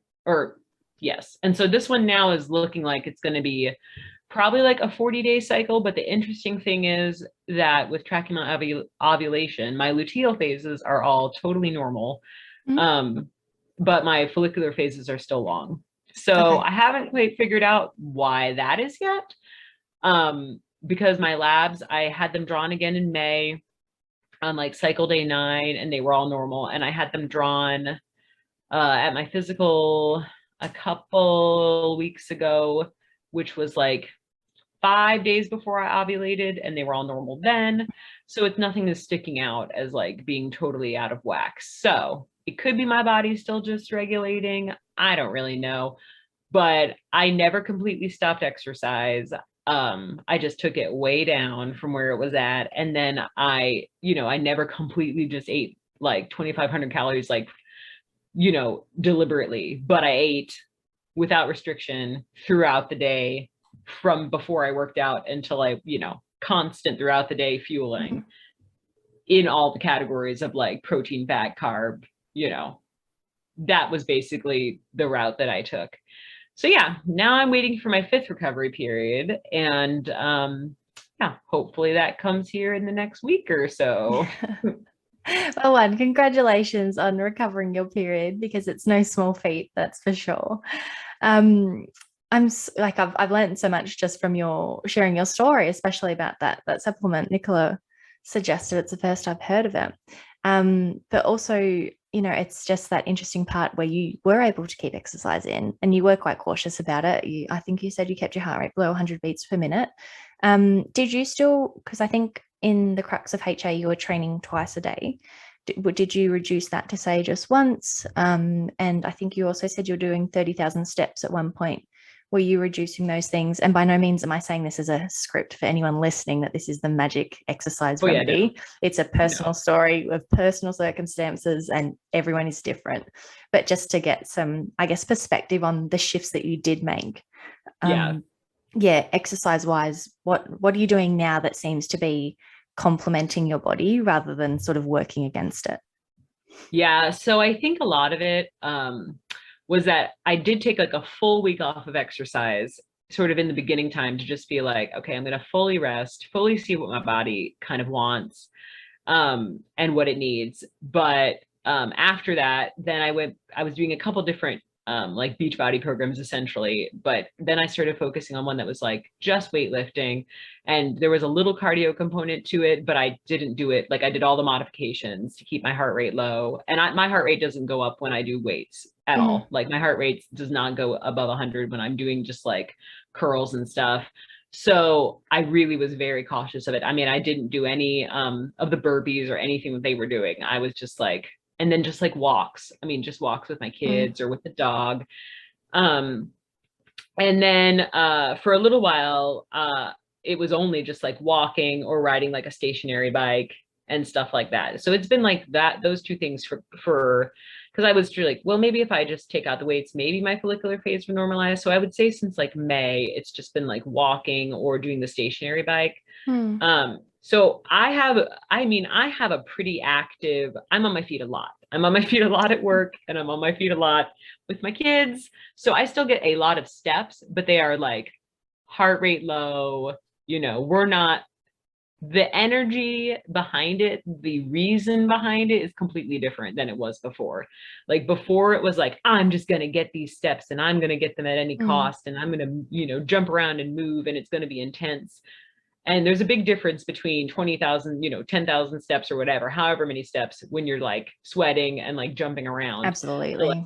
And so this one now is looking like it's going to be probably like a 40-day cycle. But the interesting thing is that with tracking my ovulation, my luteal phases are all totally normal. But my follicular phases are still long. So I haven't quite figured out why that is yet. Because my labs, I had them drawn again in May on like cycle day 9 and they were all normal. And I had them drawn at my physical a couple weeks ago, which was like 5 days before I ovulated, and they were all normal then. So it's nothing that's sticking out as like being totally out of whack. So it could be my body still just regulating. I don't really know, but I never completely stopped exercise. I just took it way down from where it was at. And then I never completely just ate like 2,500 calories, like, deliberately, but I ate without restriction throughout the day from before I worked out until I, constant throughout the day fueling in all the categories of like protein, fat, carb, that was basically the route that I took. So yeah, now I'm waiting for my 5th recovery period. And hopefully that comes here in the next week or so.
Well, congratulations on recovering your period, because it's no small feat, that's for sure. I'm like, I've learned so much just from your sharing your story, especially about that supplement Nicola suggested. It's the first I've heard of it. But also, it's just that interesting part where you were able to keep exercise in and you were quite cautious about it. I think you said you kept your heart rate below 100 beats per minute. Did you still, because I think in the crux of HA, you were training twice a day. Did you reduce that to say just once? And I think you also said you're doing 30,000 steps at one point. were you reducing those things? And by no means am I saying this as a script for anyone listening, that this is the magic exercise remedy.
No.
It's a personal story with personal circumstances, and everyone is different. But just to get some, I guess, perspective on the shifts that you did make. Yeah, exercise wise, what are you doing now that seems to be complementing your body rather than sort of working against it?
Yeah, so I think a lot of it was that I did take like a full week off of exercise sort of in the beginning time to just be like, okay, I'm going to fully rest, fully see what my body kind of wants and what it needs. But after that, then I was doing a couple different like beach body programs essentially, but then I started focusing on one that was like just weightlifting, and there was a little cardio component to it, but I didn't do it. Like I did all the modifications to keep my heart rate low, and my heart rate doesn't go up when I do weights at all. Like my heart rate does not go above 100 when I'm doing just like curls and stuff. So I really was very cautious of it. I mean, I didn't do any of the burpees or anything that they were doing. I was just like, and then just like walks. I mean, just walks with my kids or with the dog. And then for a little while, it was only just like walking or riding like a stationary bike and stuff like that. So it's been like that, those two things for because I was like, well, maybe if I just take out the weights, maybe my follicular phase will normalize. So I would say since like May, it's just been like walking or doing the stationary bike. So I have a pretty active, I'm on my feet a lot. I'm on my feet a lot at work, and I'm on my feet a lot with my kids. So I still get a lot of steps, but they are like heart rate low. We're not, the energy behind it, the reason behind it is completely different than it was before. Like before it was like, I'm just going to get these steps and I'm going to get them at any cost. And I'm going to, jump around and move, and it's going to be intense. And there's a big difference between 20,000, 10,000 steps or whatever, however many steps, when you're like sweating and like jumping around.
Absolutely.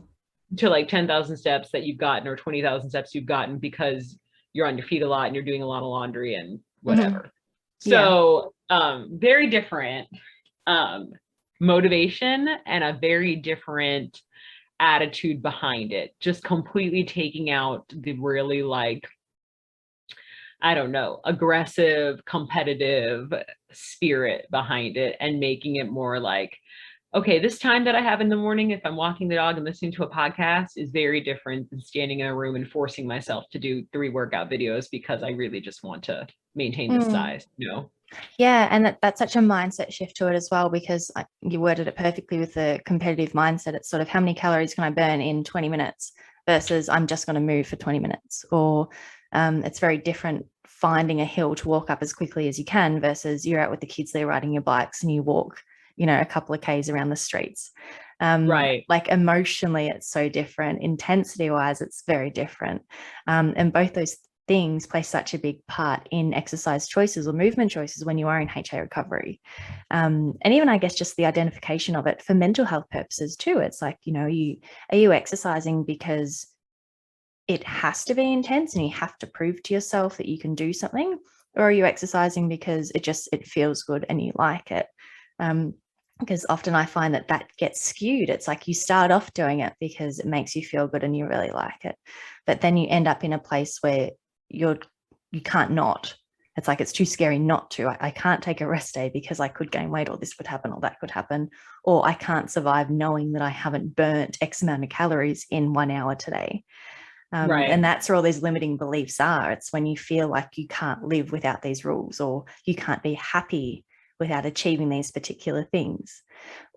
To like 10,000 steps that you've gotten, or 20,000 steps you've gotten because you're on your feet a lot and you're doing a lot of laundry and whatever. So very different motivation and a very different attitude behind it. Just completely taking out the really like, I don't know, aggressive, competitive spirit behind it, and making it more like, okay, this time that I have in the morning, if I'm walking the dog and listening to a podcast, is very different than standing in a room and forcing myself to do 3 workout videos because I really just want to maintain this size,
Yeah, and that's such a mindset shift to it as well, because you worded it perfectly with the competitive mindset. It's sort of, how many calories can I burn in 20 minutes versus I'm just going to move for 20 minutes. Or it's very different finding a hill to walk up as quickly as you can versus you're out with the kids, they're riding your bikes and you walk, a couple of Ks around the streets.
Right.
Like emotionally, it's so different. Intensity wise, it's very different. And both those things play such a big part in exercise choices or movement choices when you are in HA recovery. And even, I guess, just the identification of it for mental health purposes too. It's like, are you exercising because it has to be intense and you have to prove to yourself that you can do something? Or are you exercising because it feels good and you like it? Because often I find that gets skewed. It's like you start off doing it because it makes you feel good and you really like it. But then you end up in a place where you can't not. It's like, it's too scary not to. I can't take a rest day because I could gain weight, or this would happen, or that could happen, or I can't survive knowing that I haven't burnt X amount of calories in 1 hour today.
Right.
And that's where all these limiting beliefs are. It's when you feel like you can't live without these rules, or you can't be happy without achieving these particular things.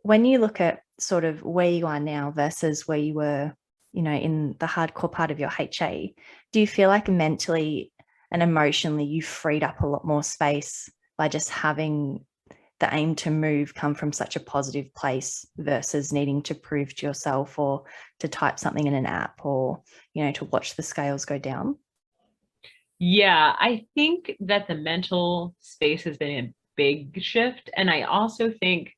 When you look at sort of where you are now versus where you were, in the hardcore part of your HA, do you feel like mentally and emotionally you freed up a lot more space by just having the aim to move come from such a positive place versus needing to prove to yourself, or to type something in an app, or, to watch the scales go down?
Yeah, I think that the mental space has been a big shift. And I also think,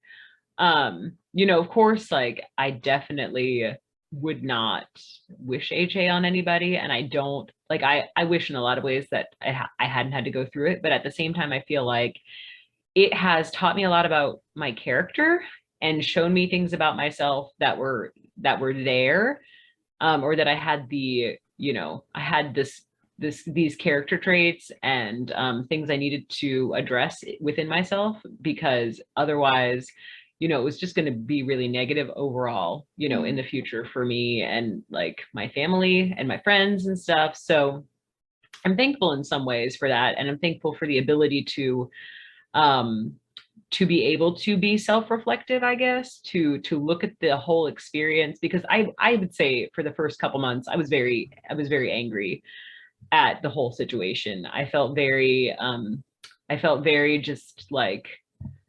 of course, like I definitely would not wish HA on anybody. And I don't like, I wish in a lot of ways that I hadn't had to go through it. But at the same time, I feel like it has taught me a lot about my character and shown me things about myself that were there, or that I had the you know, I had these character traits and things I needed to address within myself, because otherwise, you know, it was just going to be really negative overall, you know, in the future for me and like my family and my friends and stuff. So I'm thankful in some ways for that. And I'm thankful for the ability um, to be able to be self-reflective, I guess, to look at the whole experience, because I would say for the first couple months, I was very angry at the whole situation. I felt very just like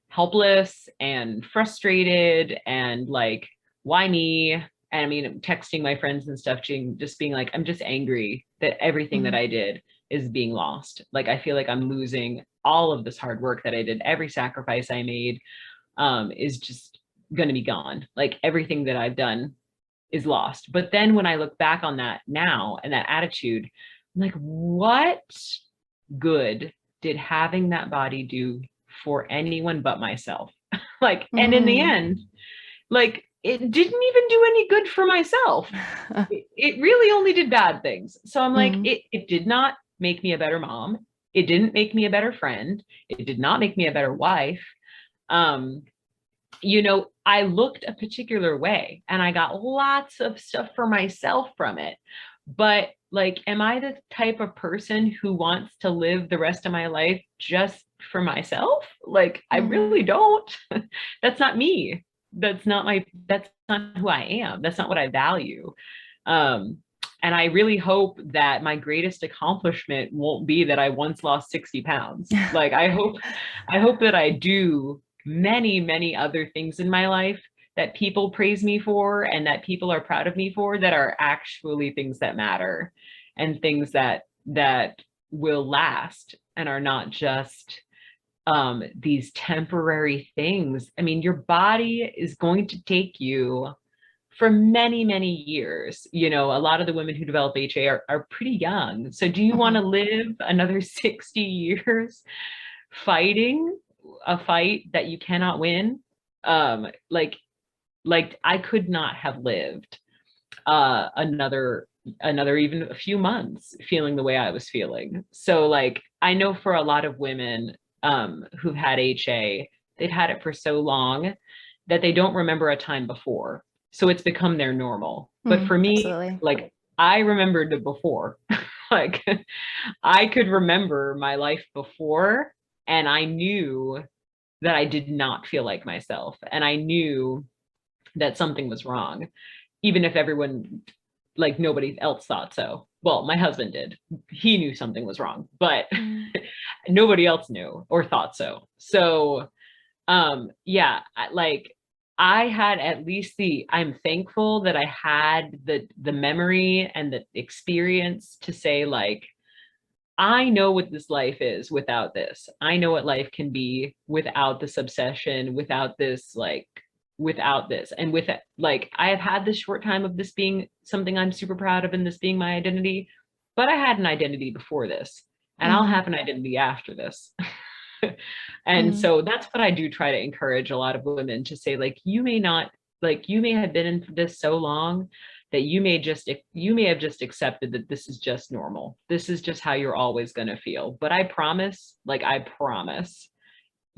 helpless and frustrated and like, why me? And I mean, texting my friends and stuff, just being like, I'm just angry that everything that I did is being lost. Like, I feel like I'm losing all of this hard work that I did. Every sacrifice I made is just going to be gone. Like, everything that I've done is lost. But then when I look back on that now and that attitude, I'm like, what good did having that body do for anyone but myself? Like, and in the end, like, it didn't even do any good for myself. It really only did bad things. So I'm like, it did not make me a better mom. It didn't make me a better friend. It did not make me a better wife. You know, I looked a particular way and I got lots of stuff for myself from it. But like, am I the type of person who wants to live the rest of my life just for myself? Like, I really don't. That's not me. That's not who I am. That's not what I value. And I really hope that my greatest accomplishment won't be that I once lost 60 pounds. Like, I hope that I do many, many other things in my life that people praise me for and that people are proud of me for, that are actually things that matter and things that will last and are not just these temporary things. I mean, your body is going to take you for many, many years. You know, a lot of the women who develop HA are pretty young. So do you want to live another 60 years fighting a fight that you cannot win? Like I could not have lived another even a few months feeling the way I was feeling. So like, I know for a lot of women who've had HA, they've had it for so long that they don't remember a time before. So it's become their normal. But for me,
absolutely.
like, I remembered the before. Like, I could remember my life before, and I knew that I did not feel like myself. And I knew that something was wrong, even if everyone, like, nobody else thought so. Well, my husband did. He knew something was wrong, but nobody else knew or thought so. So, yeah, like, I had at least I'm thankful that I had the memory and the experience to say, like, I know what this life is without this. I know what life can be without this obsession, without this, like, without this. And with it, like, I have had this short time of this being something I'm super proud of and this being my identity, but I had an identity before this, and I'll have an identity after this. And so that's what I do try to encourage a lot of women to say, like, you may have been in this so long that you may have just accepted that this is just normal. This is just how you're always going to feel. But I promise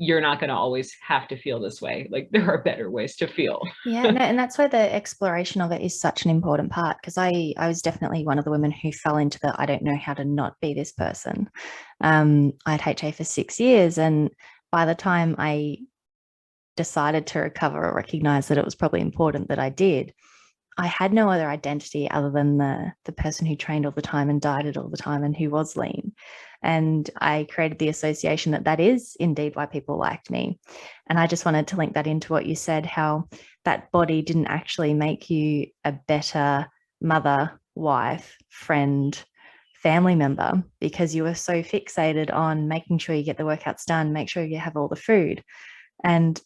you're not going to always have to feel this way. Like, there are better ways to feel.
Yeah, and that's where the exploration of it is such an important part, because I was definitely one of the women who fell into the I don't know how to not be this person. I had HA for 6 years, and by the time I decided to recover or recognize that it was probably important that I did, I had no other identity other than the person who trained all the time and dieted all the time and who was lean. And I created the association that is indeed why people liked me. And I just wanted to link that into what you said, how that body didn't actually make you a better mother, wife, friend, family member, because you were so fixated on making sure you get the workouts done, make sure you have all the food. And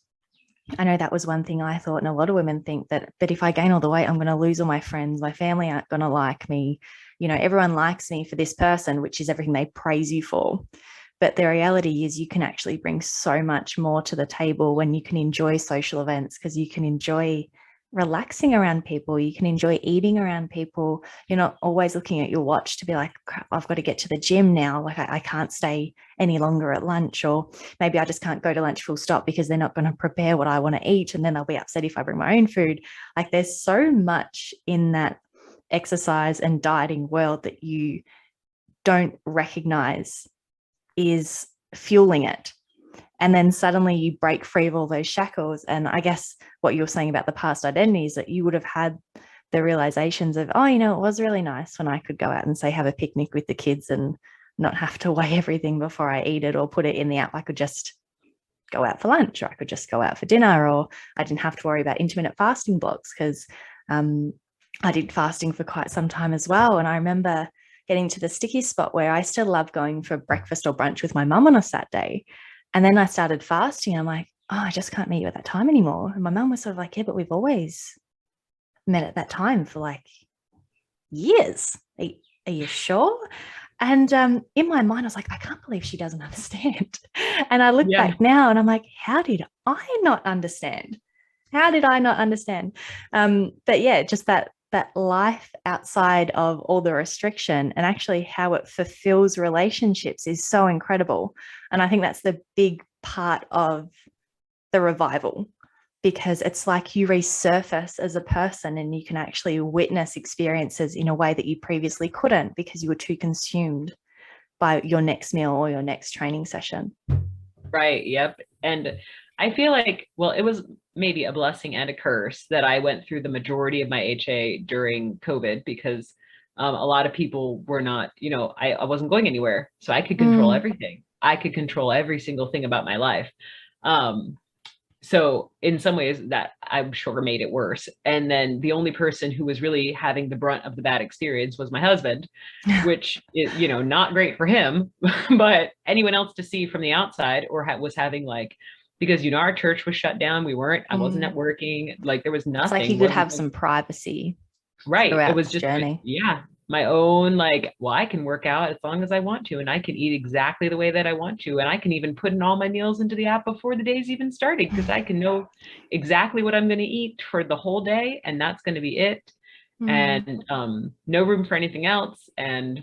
I know that was one thing I thought, and a lot of women think that if I gain all the weight, I'm going to lose all my friends. My family aren't going to like me. You know, everyone likes me for this person, which is everything they praise you for. But the reality is you can actually bring so much more to the table when you can enjoy social events, because you can enjoy relaxing around people. You can enjoy eating around people. You're not always looking at your watch to be like, crap, I've got to get to the gym now. Like I can't stay any longer at lunch, or maybe I just can't go to lunch full stop because they're not going to prepare what I want to eat. And then they'll be upset if I bring my own food. Like there's so much in that exercise and dieting world that you don't recognize is fueling it. And then suddenly you break free of all those shackles. And I guess what you were saying about the past identities, that you would have had the realizations of, oh, it was really nice when I could go out and say, have a picnic with the kids and not have to weigh everything before I eat it or put it in the app. I could just go out for lunch, or I could just go out for dinner, or I didn't have to worry about intermittent fasting blocks, because I did fasting for quite some time as well. And I remember getting to the sticky spot where I still love going for breakfast or brunch with my mum on a Saturday. And then I started fasting. I'm like, oh, I just can't meet you at that time anymore. And my mum was sort of like, yeah, but we've always met at that time for like years. Are you sure? And in my mind, I was like, I can't believe she doesn't understand. And I look back now and I'm like, how did I not understand? How did I not understand? But yeah, just that life outside of all the restriction and actually how it fulfills relationships is so incredible. And I think that's the big part of the revival, because it's like you resurface as a person and you can actually witness experiences in a way that you previously couldn't because you were too consumed by your next meal or your next training session.
Right. Yep. And I feel like, well, it was maybe a blessing and a curse that I went through the majority of my HA during COVID, because a lot of people were not, I wasn't going anywhere. So I could control everything. I could control every single thing about my life. So in some ways that I'm sure made it worse. And then the only person who was really having the brunt of the bad experience was my husband, which is, not great for him, but anyone else to see from the outside or was having like, because, our church was shut down. I wasn't networking. Like there was nothing.
It's like you could have some privacy.
Right. It was just,
journey.
My own, like, well, I can work out as long as I want to, and I can eat exactly the way that I want to. And I can even put in all my meals into the app before the day's even started, because I can know exactly what I'm going to eat for the whole day. And that's going to be it. And no room for anything else. And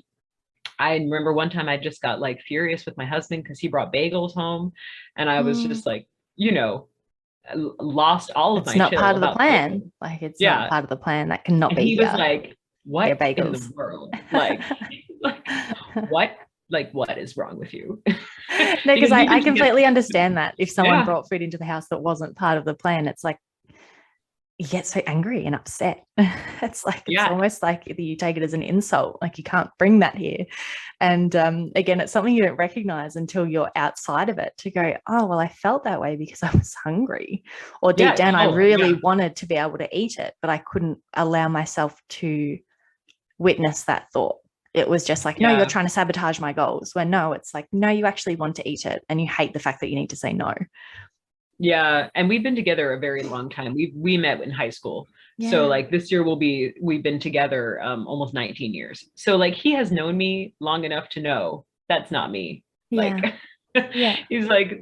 I remember one time I just got like furious with my husband because he brought bagels home. And I was just like, lost all of my chill.
It's not part of the plan. Bagels. Like it's not part of the plan. That cannot be.
He was like, what in the world? Like what? Like, what is wrong with you?
No, because I completely understand that. If someone brought food into the house that wasn't part of the plan, it's like, you get so angry and upset. It's like, it's almost like you take it as an insult. Like you can't bring that here. And again, it's something you don't recognize until you're outside of it to go, oh, well, I felt that way because I was hungry, or deep down, I really wanted to be able to eat it, but I couldn't allow myself to witness that thought. It was just like, no, you're trying to sabotage my goals. When no, it's like, no, you actually want to eat it and you hate the fact that you need to say no.
Yeah. And we've been together a very long time. We met in high school. Yeah. So like this year we've been together almost 19 years. So like he has known me long enough to know that's not me. Like he's like,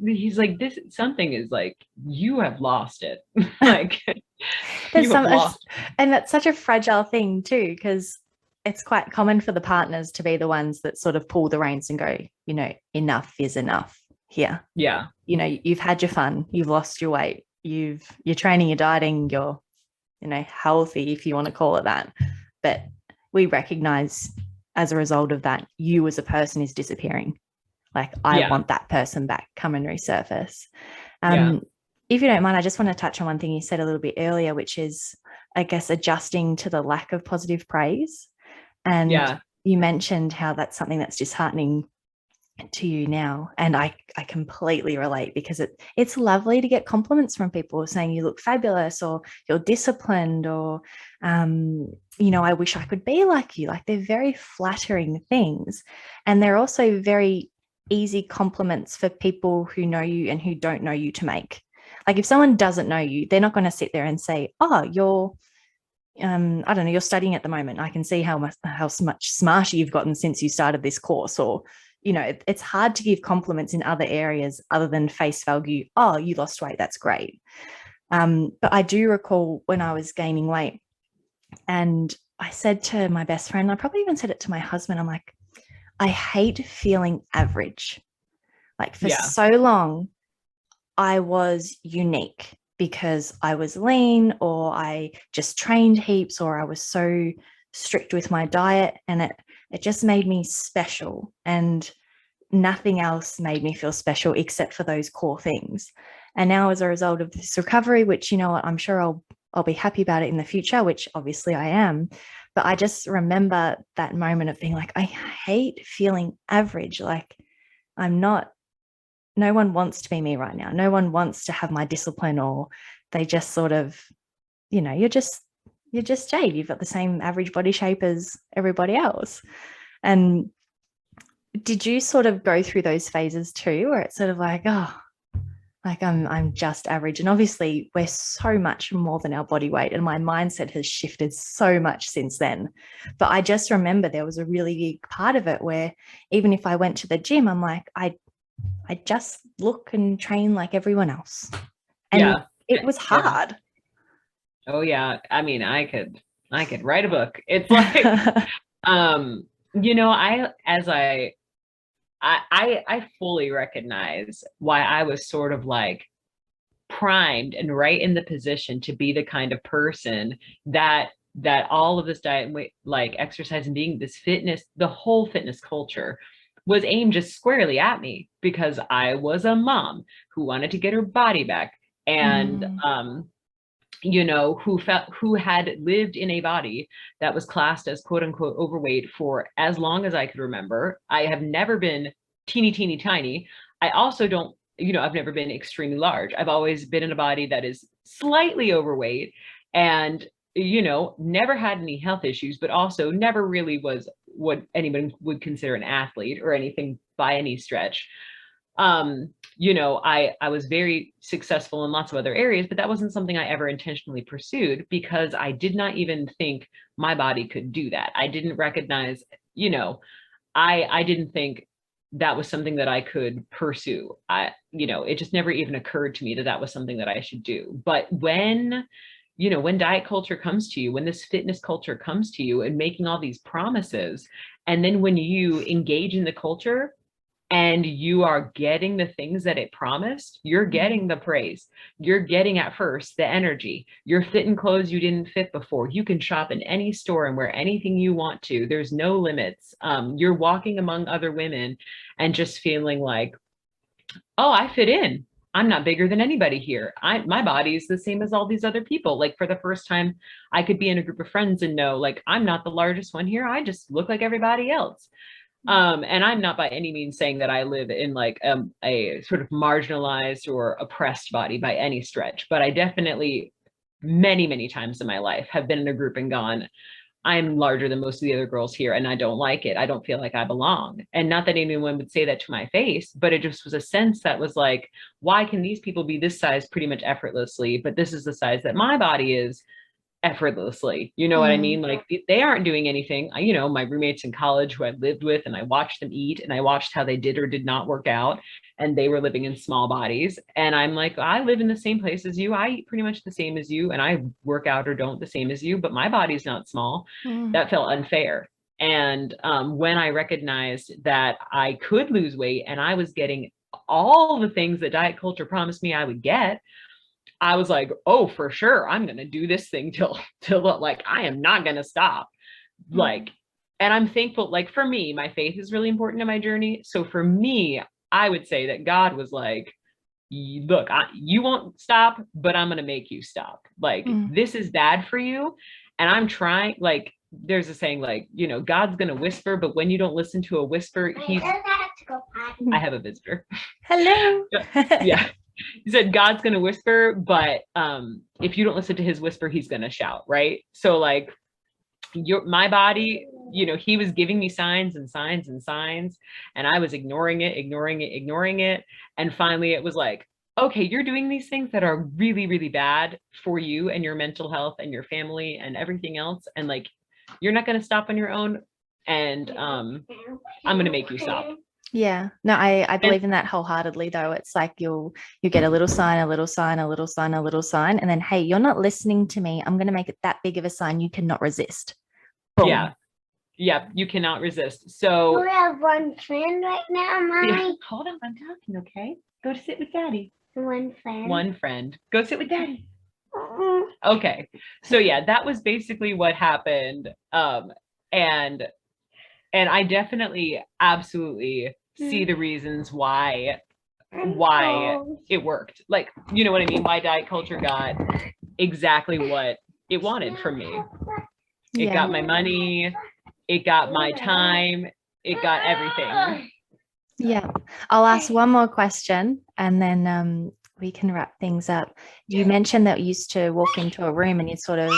this something is like, you have lost it. Like
and that's such a fragile thing too, because it's quite common for the partners to be the ones that sort of pull the reins and go, enough is enough here.
Yeah.
You've had your fun, you've lost your weight, you're training, you're dieting, you're, healthy, if you want to call it that. But we recognize as a result of that, you as a person is disappearing. Like I want that person back, come and resurface. If you don't mind, I just want to touch on one thing you said a little bit earlier, which is, I guess, adjusting to the lack of positive praise. And you mentioned how that's something that's disheartening to you now. And I completely relate, because it's lovely to get compliments from people saying you look fabulous, or you're disciplined, or, I wish I could be like you. Like they're very flattering things. And they're also very easy compliments for people who know you and who don't know you to make. Like if someone doesn't know you, they're not going to sit there and say, oh, you're, I don't know, you're studying at the moment. I can see how much smarter you've gotten since you started this course. Or, it's hard to give compliments in other areas other than face value. Oh, you lost weight. That's great. But I do recall when I was gaining weight, and I said to my best friend, I probably even said it to my husband, I'm like, I hate feeling average. Like for
Yeah.
so long, I was unique because I was lean, or I just trained heaps, or I was so strict with my diet, and it just made me special, and nothing else made me feel special except for those core things. And now, as a result of this recovery, which, you know what, I'm sure I'll be happy about it in the future, which obviously I am, but I just remember that moment of being like, I hate feeling average. Like, I'm not, no one wants to be me right now. No one wants to have my discipline, or they just sort of, you know, you're just Jade. You've got the same average body shape as everybody else. And did you sort of go through those phases too, where it's sort of like, oh, like I'm just average? And obviously we're so much more than our body weight, and my mindset has shifted so much since then. But I just remember there was a really big part of it where even if I went to the gym, I'm like, I just look and train like everyone else. And
Yeah.
it was
Yeah.
hard.
Oh yeah. I mean, I could write a book. It's like, you know, I fully recognize why I was sort of like primed and right in the position to be the kind of person that all of this diet and weight, like exercise and being this fitness, the whole fitness culture was aimed just squarely at me, because I was a mom who wanted to get her body back, and you know, who had lived in a body that was classed as quote unquote overweight for as long as I could remember. I have never been teeny tiny. I also don't, you know, I've never been extremely large. I've always been in a body that is slightly overweight, and you know, never had any health issues, but also never really was what anyone would consider an athlete or anything by any stretch. You know, I was very successful in lots of other areas, but that wasn't something I ever intentionally pursued, because I did not even think my body could do that. I didn't recognize, you know, I didn't think that was something that I could pursue. You know, it just never even occurred to me that that was something that I should do. But when, you know, when diet culture comes to you, when this fitness culture comes to you and making all these promises, and then when you engage in the culture and you are getting the things that it promised, you're getting the praise. You're getting, at first, the energy. You're fitting clothes you didn't fit before. You can shop in any store and wear anything you want to. There's no limits. You're walking among other women and just feeling like, oh, I fit in. I'm not bigger than anybody here. My body is the same as all these other people. Like, for the first time, I could be in a group of friends and know, like, I'm not the largest one here. I just look like everybody else. And I'm not by any means saying that I live in like a sort of marginalized or oppressed body by any stretch, but I definitely many times in my life have been in a group and gone, I'm larger than most of the other girls here, and I don't like it. I don't feel like I belong. And not that anyone would say that to my face, but it just was a sense that was like, why can these people be this size pretty much effortlessly, but this is the size that my body is effortlessly? You know what I mean? Like, they aren't doing anything. You know, my roommates in college who I lived with, and I watched them eat, and I watched how they did or did not work out, and they were living in small bodies. And I'm like, I live in the same place as you. I eat pretty much the same as you, and I work out or don't the same as you, but my body's not small. That felt unfair. And when I recognized that I could lose weight and I was getting all the things that diet culture promised me I would get, I was like, oh, for sure, I'm gonna do this thing till like I am not gonna stop. Like, and I'm thankful. Like, for me, my faith is really important in my journey. So for me, I would say that God was like, look, you won't stop, but I'm gonna make you stop. Like, this is bad for you, and I'm trying. Like, there's a saying, like, you know, God's gonna whisper, but when you don't listen to a whisper, I have a visitor.
Hello.
Yeah. He said God's gonna whisper, but if you don't listen to his whisper, he's gonna shout, right? So like, my body, you know, he was giving me signs and signs and signs, and I was ignoring it. And finally it was like, okay, you're doing these things that are really bad for you and your mental health and your family and everything else, and like, you're not gonna stop on your own, and I'm gonna make you stop.
Yeah. No, I
And
believe in that wholeheartedly though. It's like you'll get a little sign, a little sign, a little sign, a little sign, and then hey, you're not listening to me. I'm gonna make it that big of a sign you cannot resist. Boom.
yeah, yeah, you cannot resist. So
We have one friend right now, Mommy.
yeah, hold on, I'm talking, okay? Go to sit with Daddy.
One friend.
One friend. Go sit with Daddy.
Mm.
Okay. So yeah, that was basically what happened. And I definitely absolutely see the reasons why it worked. Like, you know what I mean? Why diet culture got exactly what it wanted from me. It
Yeah.
got my money, it got my time, it got everything.
Yeah. I'll ask one more question and then we can wrap things up. You mentioned that you used to walk into a room and you'd sort of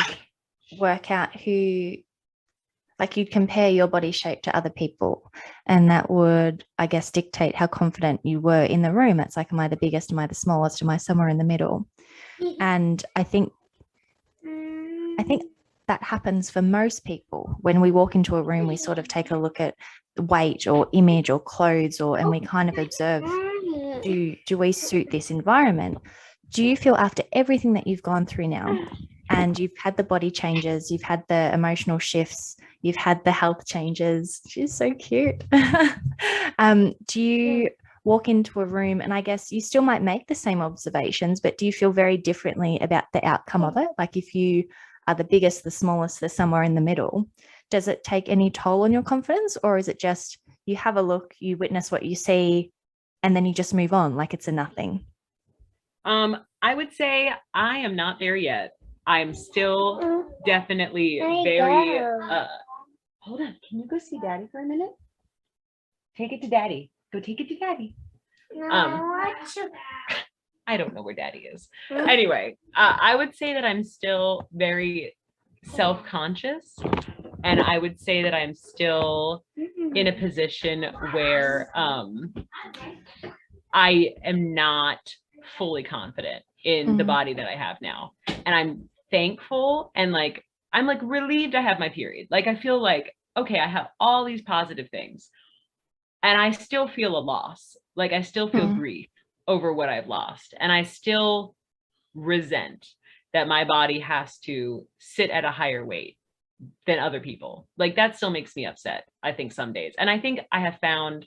work out who, like you'd compare your body shape to other people. And that would, I guess, dictate how confident you were in the room. It's like, am I the biggest? Am I the smallest? Am I somewhere in the middle? And I think that happens for most people. When we walk into a room, we sort of take a look at weight or image or clothes, and we kind of observe, do we suit this environment? Do you feel after everything that you've gone through now, and you've had the body changes, you've had the emotional shifts, you've had the health changes? She's so cute. Do you walk into a room, and I guess you still might make the same observations, but do you feel very differently about the outcome of it? Like if you are the biggest, the smallest, the somewhere in the middle, does it take any toll on your confidence, or is it just you have a look, you witness what you see, and then you just move on like it's a nothing?
I would say I am not there yet. I'm still definitely
There you
very
go.
hold on, can you go see Daddy for a minute? Take it to Daddy. Go take it to Daddy.
No, what you-
I don't know where Daddy is. Anyway, I would say that I'm still very self-conscious, and I would say that I'm still in a position where I am not fully confident in the body that I have now. And I'm thankful and like I'm like relieved I have my period. Like I feel like, okay, I have all these positive things. And I still feel a loss. Like I still feel grief over what I've lost. And I still resent that my body has to sit at a higher weight than other people. Like that still makes me upset, I think some days. And I think I have found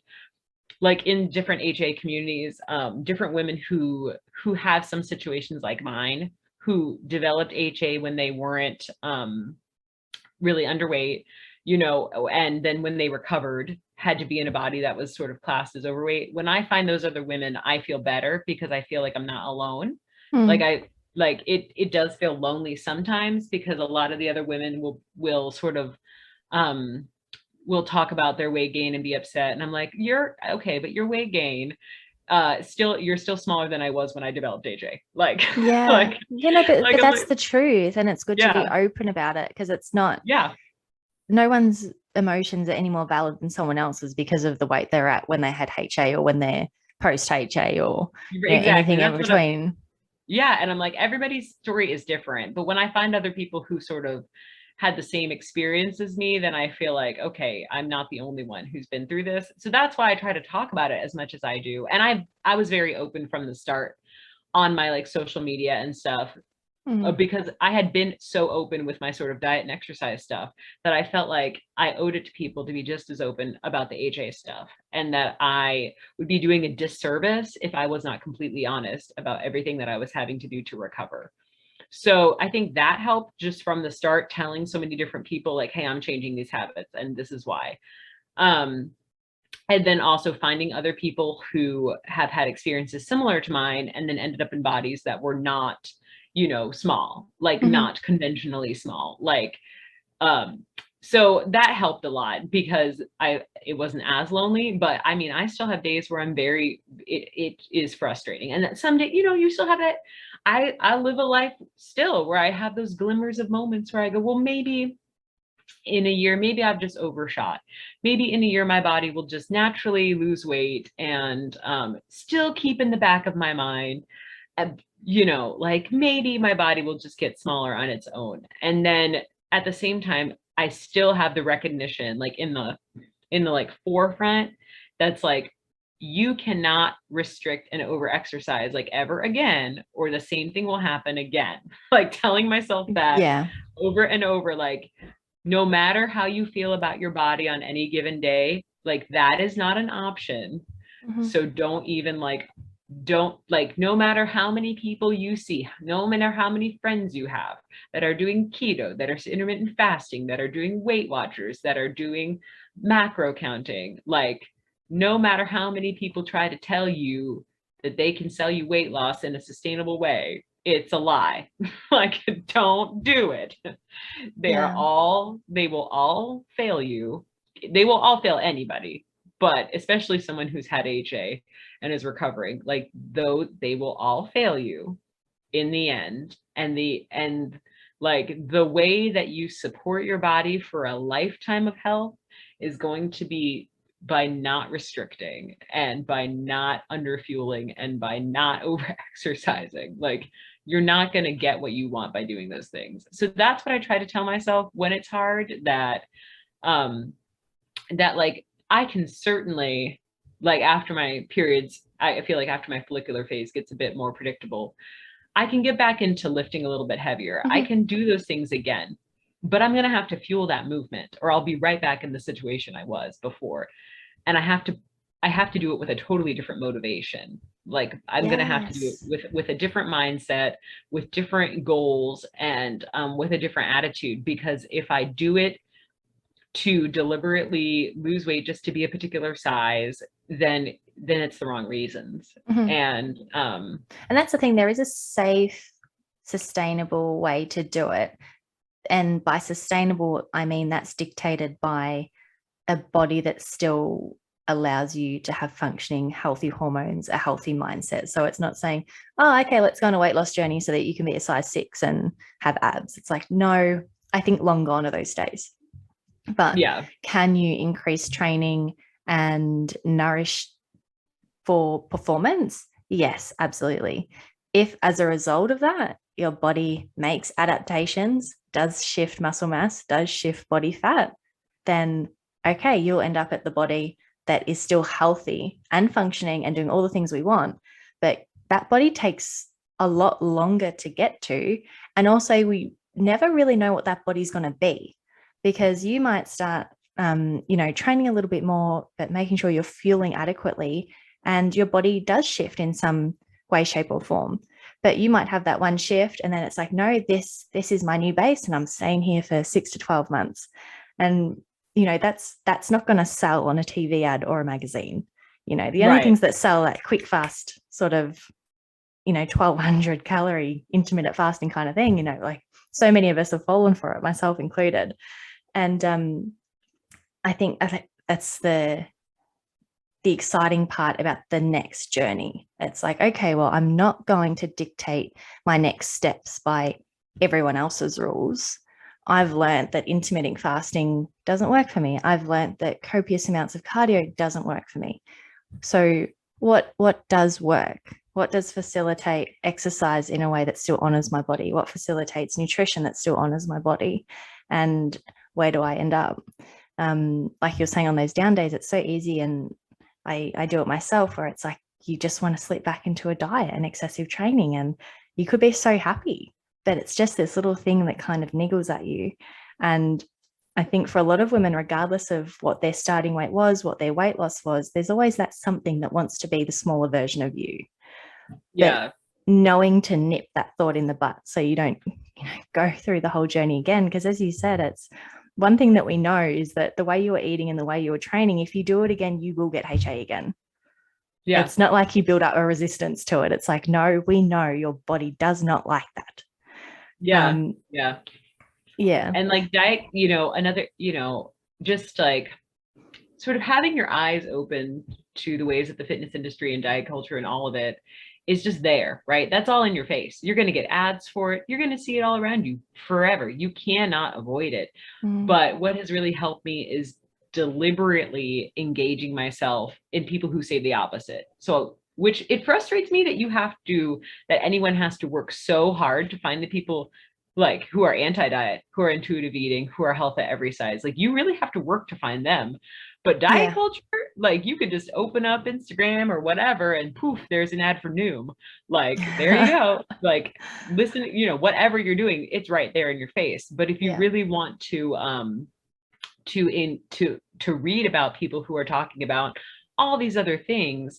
like in different HA communities, different women who have some situations like mine, who developed HA when they weren't really underweight, you know, and then when they recovered, had to be in a body that was sort of classed as overweight. When I find those other women, I feel better because I feel like I'm not alone. Like it does feel lonely sometimes because a lot of the other women will sort of will talk about their weight gain and be upset. And I'm like, you're okay, but your weight gain, you're still smaller than I was when I developed AJ. Like,
Yeah.
like,
You know, but
like,
that's
like,
the truth. And it's good to be
yeah,
open about it because it's not,
yeah,
no one's emotions are any more valid than someone else's because of the weight they're at when they had HA or when they're post HA or
exactly.
anything in
That's what
between.
yeah. And I'm like, everybody's story is different. But when I find other people who sort of had the same experience as me, then I feel like, okay, I'm not the only one who's been through this. So that's why I try to talk about it as much as I do. And I was very open from the start on my like social media and stuff, because I had been so open with my sort of diet and exercise stuff that I felt like I owed it to people to be just as open about the HA stuff, and that I would be doing a disservice if I was not completely honest about everything that I was having to do to recover. So I think that helped just from the start, telling so many different people like, hey, I'm changing these habits and this is why. And then also finding other people who have had experiences similar to mine and then ended up in bodies that were not, you know, small, like not conventionally small. Like, so that helped a lot because it wasn't as lonely, but I mean, I still have days where I'm it is frustrating. And that some day, you know, you still have that. I live a life still where I have those glimmers of moments where I go, well, maybe in a year, maybe I've just overshot. Maybe in a year, my body will just naturally lose weight, and still keep in the back of my mind, you know, like maybe my body will just get smaller on its own. And then at the same time, I still have the recognition, like in the like forefront, that's like, you cannot restrict and over exercise like ever again, or the same thing will happen again. Like telling myself that
Yeah.
over and over, like, no matter how you feel about your body on any given day, like that is not an option. So don't even like, don't like, no matter how many people you see, no matter how many friends you have that are doing keto, that are intermittent fasting, that are doing Weight Watchers, that are doing macro counting, like no matter how many people try to tell you that they can sell you weight loss in a sustainable way, it's a lie. Like, don't do it. They will all fail you. They will all fail anybody, but especially someone who's had HA and is recovering, like, though they will all fail you in the end. And like the way that you support your body for a lifetime of health is going to be by not restricting and by not underfueling and by not over exercising. Like, you're not going to get what you want by doing those things. So that's what I try to tell myself when it's hard, that that like I can certainly, like after my periods, I feel like after my follicular phase gets a bit more predictable, I can get back into lifting a little bit heavier. I can do those things again, but I'm going to have to fuel that movement or I'll be right back in the situation I was before. And I have to do it with a totally different motivation. Like I'm going to have to do it with a different mindset, with different goals, and with a different attitude, because if I do it to deliberately lose weight just to be a particular size, then it's the wrong reasons. And
that's the thing, there is a safe, sustainable way to do it. And by sustainable, I mean that's dictated by a body that still allows you to have functioning, healthy hormones, a healthy mindset. So it's not saying, oh, okay, let's go on a weight loss journey so that you can be a size 6 and have abs. It's like, no, I think long gone are those days. But can you increase training and nourish for performance? Yes, absolutely. If as a result of that, your body makes adaptations, does shift muscle mass, does shift body fat, then okay, you'll end up at the body that is still healthy and functioning and doing all the things we want. But that body takes a lot longer to get to. And also we never really know what that body's going to be, because you might start, training a little bit more, but making sure you're fueling adequately, and your body does shift in some way, shape or form. But you might have that one shift and then it's like, no, this is my new base and I'm staying here for 6 to 12 months. And that's not going to sell on a TV ad or a magazine. The only things that sell, that quick, fast sort of, 1200 calorie intermittent fasting kind of thing, like so many of us have fallen for it, myself included. And I think that's the exciting part about the next journey. It's like, okay, well, I'm not going to dictate my next steps by everyone else's rules. I've learned that intermittent fasting doesn't work for me. I've learned that copious amounts of cardio doesn't work for me. So what does work? What does facilitate exercise in a way that still honors my body? What facilitates nutrition that still honors my body? And where do I end up? Like you're saying, on those down days, it's so easy. And I do it myself, where it's like, you just want to slip back into a diet and excessive training, and you could be so happy, but it's just this little thing that kind of niggles at you. And I think for a lot of women, regardless of what their starting weight was, what their weight loss was, there's always that something that wants to be the smaller version of you.
Yeah.
But knowing to nip that thought in the butt so you don't go through the whole journey again. Because as you said, it's one thing that we know is that the way you were eating and the way you were training, if you do it again, you will get HA again. Yeah. It's not like you build up a resistance to it. It's like, no, we know your body does not like that.
Yeah.
Yeah.
And like diet, another, just like sort of having your eyes open to the ways that the fitness industry and diet culture and all of it is just there, right? That's all in your face. You're going to get ads for it. You're going to see it all around you forever. You cannot avoid it. But what has really helped me is deliberately engaging myself in people who say the opposite. So, which it frustrates me that anyone has to work so hard to find the people like who are anti-diet, who are intuitive eating, who are health at every size. Like, you really have to work to find them. But diet
Yeah.
culture, like you could just open up Instagram or whatever and poof, there's an ad for Noom. Like, there you go. Like, listen, you know, whatever you're doing, it's right there in your face. But if you
Yeah.
really want to read about people who are talking about all these other things,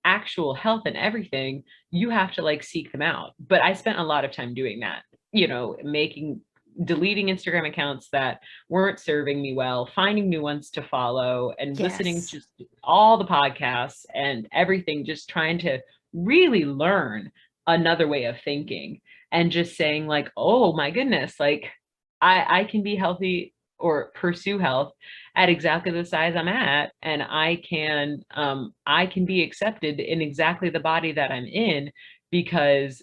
actual health and everything, you have to like seek them out. But I spent a lot of time doing that, you know, deleting Instagram accounts that weren't serving me well, finding new ones to follow, and listening
Yes.
to all the podcasts and everything, just trying to really learn another way of thinking, and just saying like, oh my goodness, like I can be healthy or pursue health at exactly the size I'm at, and I can be accepted in exactly the body that I'm in, because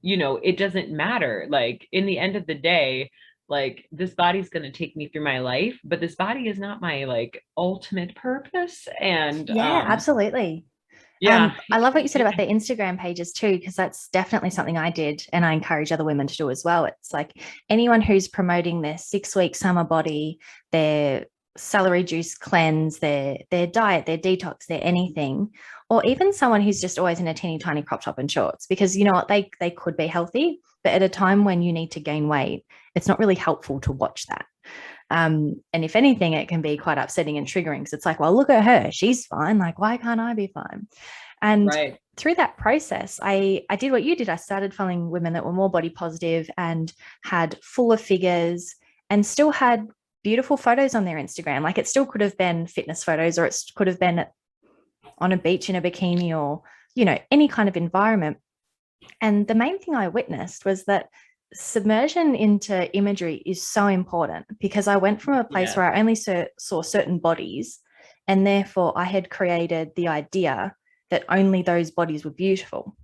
you know, it doesn't matter, like in the end of the day, like this body's going to take me through my life, but this body is not my like ultimate purpose. And
Yeah, absolutely.
yeah,
I love what you said about the Instagram pages too, because that's definitely something I did and I encourage other women to do as well. It's like anyone who's promoting their 6-week summer body, their celery juice cleanse, their diet, their detox, their anything, or even someone who's just always in a teeny tiny crop top and shorts, because you know what, they could be healthy, but at a time when you need to gain weight, it's not really helpful to watch that. And if anything, it can be quite upsetting and triggering, because it's like, well, look at her, she's fine. Like, why can't I be fine? And
right.
through that process, I did what you did. I started following women that were more body positive and had fuller figures and still had beautiful photos on their Instagram. Like, it still could have been fitness photos, or it could have been on a beach in a bikini, or, you know, any kind of environment. And the main thing I witnessed was that submersion into imagery is so important, because I went from a place where I only saw certain bodies, and therefore I had created the idea that only those bodies were beautiful.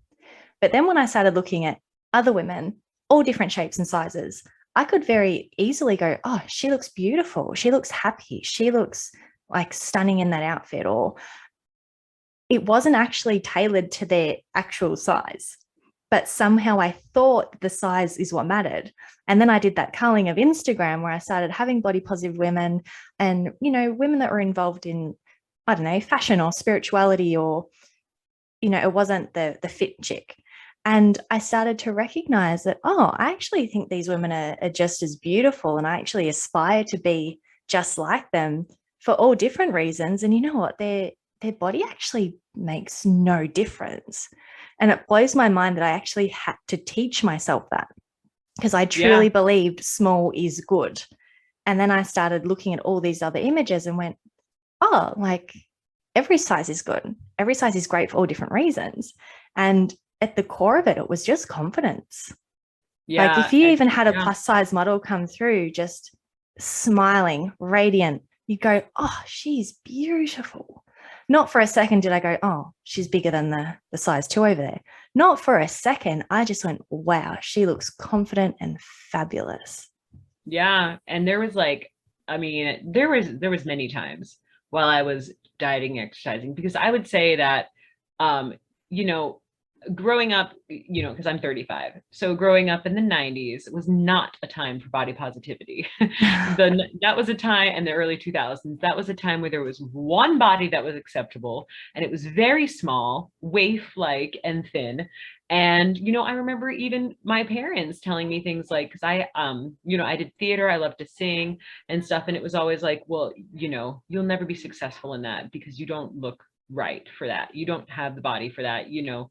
But then when I started looking at other women, all different shapes and sizes, I could very easily go, oh, she looks beautiful, she looks happy, she looks like stunning in that outfit, or it wasn't actually tailored to their actual size. But somehow I thought the size is what mattered. And then I did that culling of Instagram, where I started having body positive women and, you know, women that were involved in, I don't know, fashion or spirituality, or, you know, it wasn't the fit chick. And I started to recognize that, oh, I actually think these women are just as beautiful, and I actually aspire to be just like them for all different reasons. And you know what? Their body actually makes no difference. And it blows my mind that I actually had to teach myself that, because I truly believed small is good. And then I started looking at all these other images and went, oh, like every size is good. Every size is great for all different reasons. And at the core of it, it was just confidence.
Yeah.
Like if you even had a plus size model come through, just smiling, radiant, you go, oh, she's beautiful. Not for a second did I go, oh, she's bigger than the size 2 over there. Not for a second. I just went, wow, she looks confident and fabulous.
Yeah. And there was like, I mean, there was many times while I was dieting, exercising, because I would say that, you know, growing up, you know, because I'm 35. So growing up in the 90s was not a time for body positivity. That was a time in the early 2000s. That was a time where there was one body that was acceptable, and it was very small, waif-like and thin. And, you know, I remember even my parents telling me things like, because I, you know, I did theater, I love to sing and stuff. And it was always like, well, you know, you'll never be successful in that because you don't look right for that. You don't have the body for that, you know,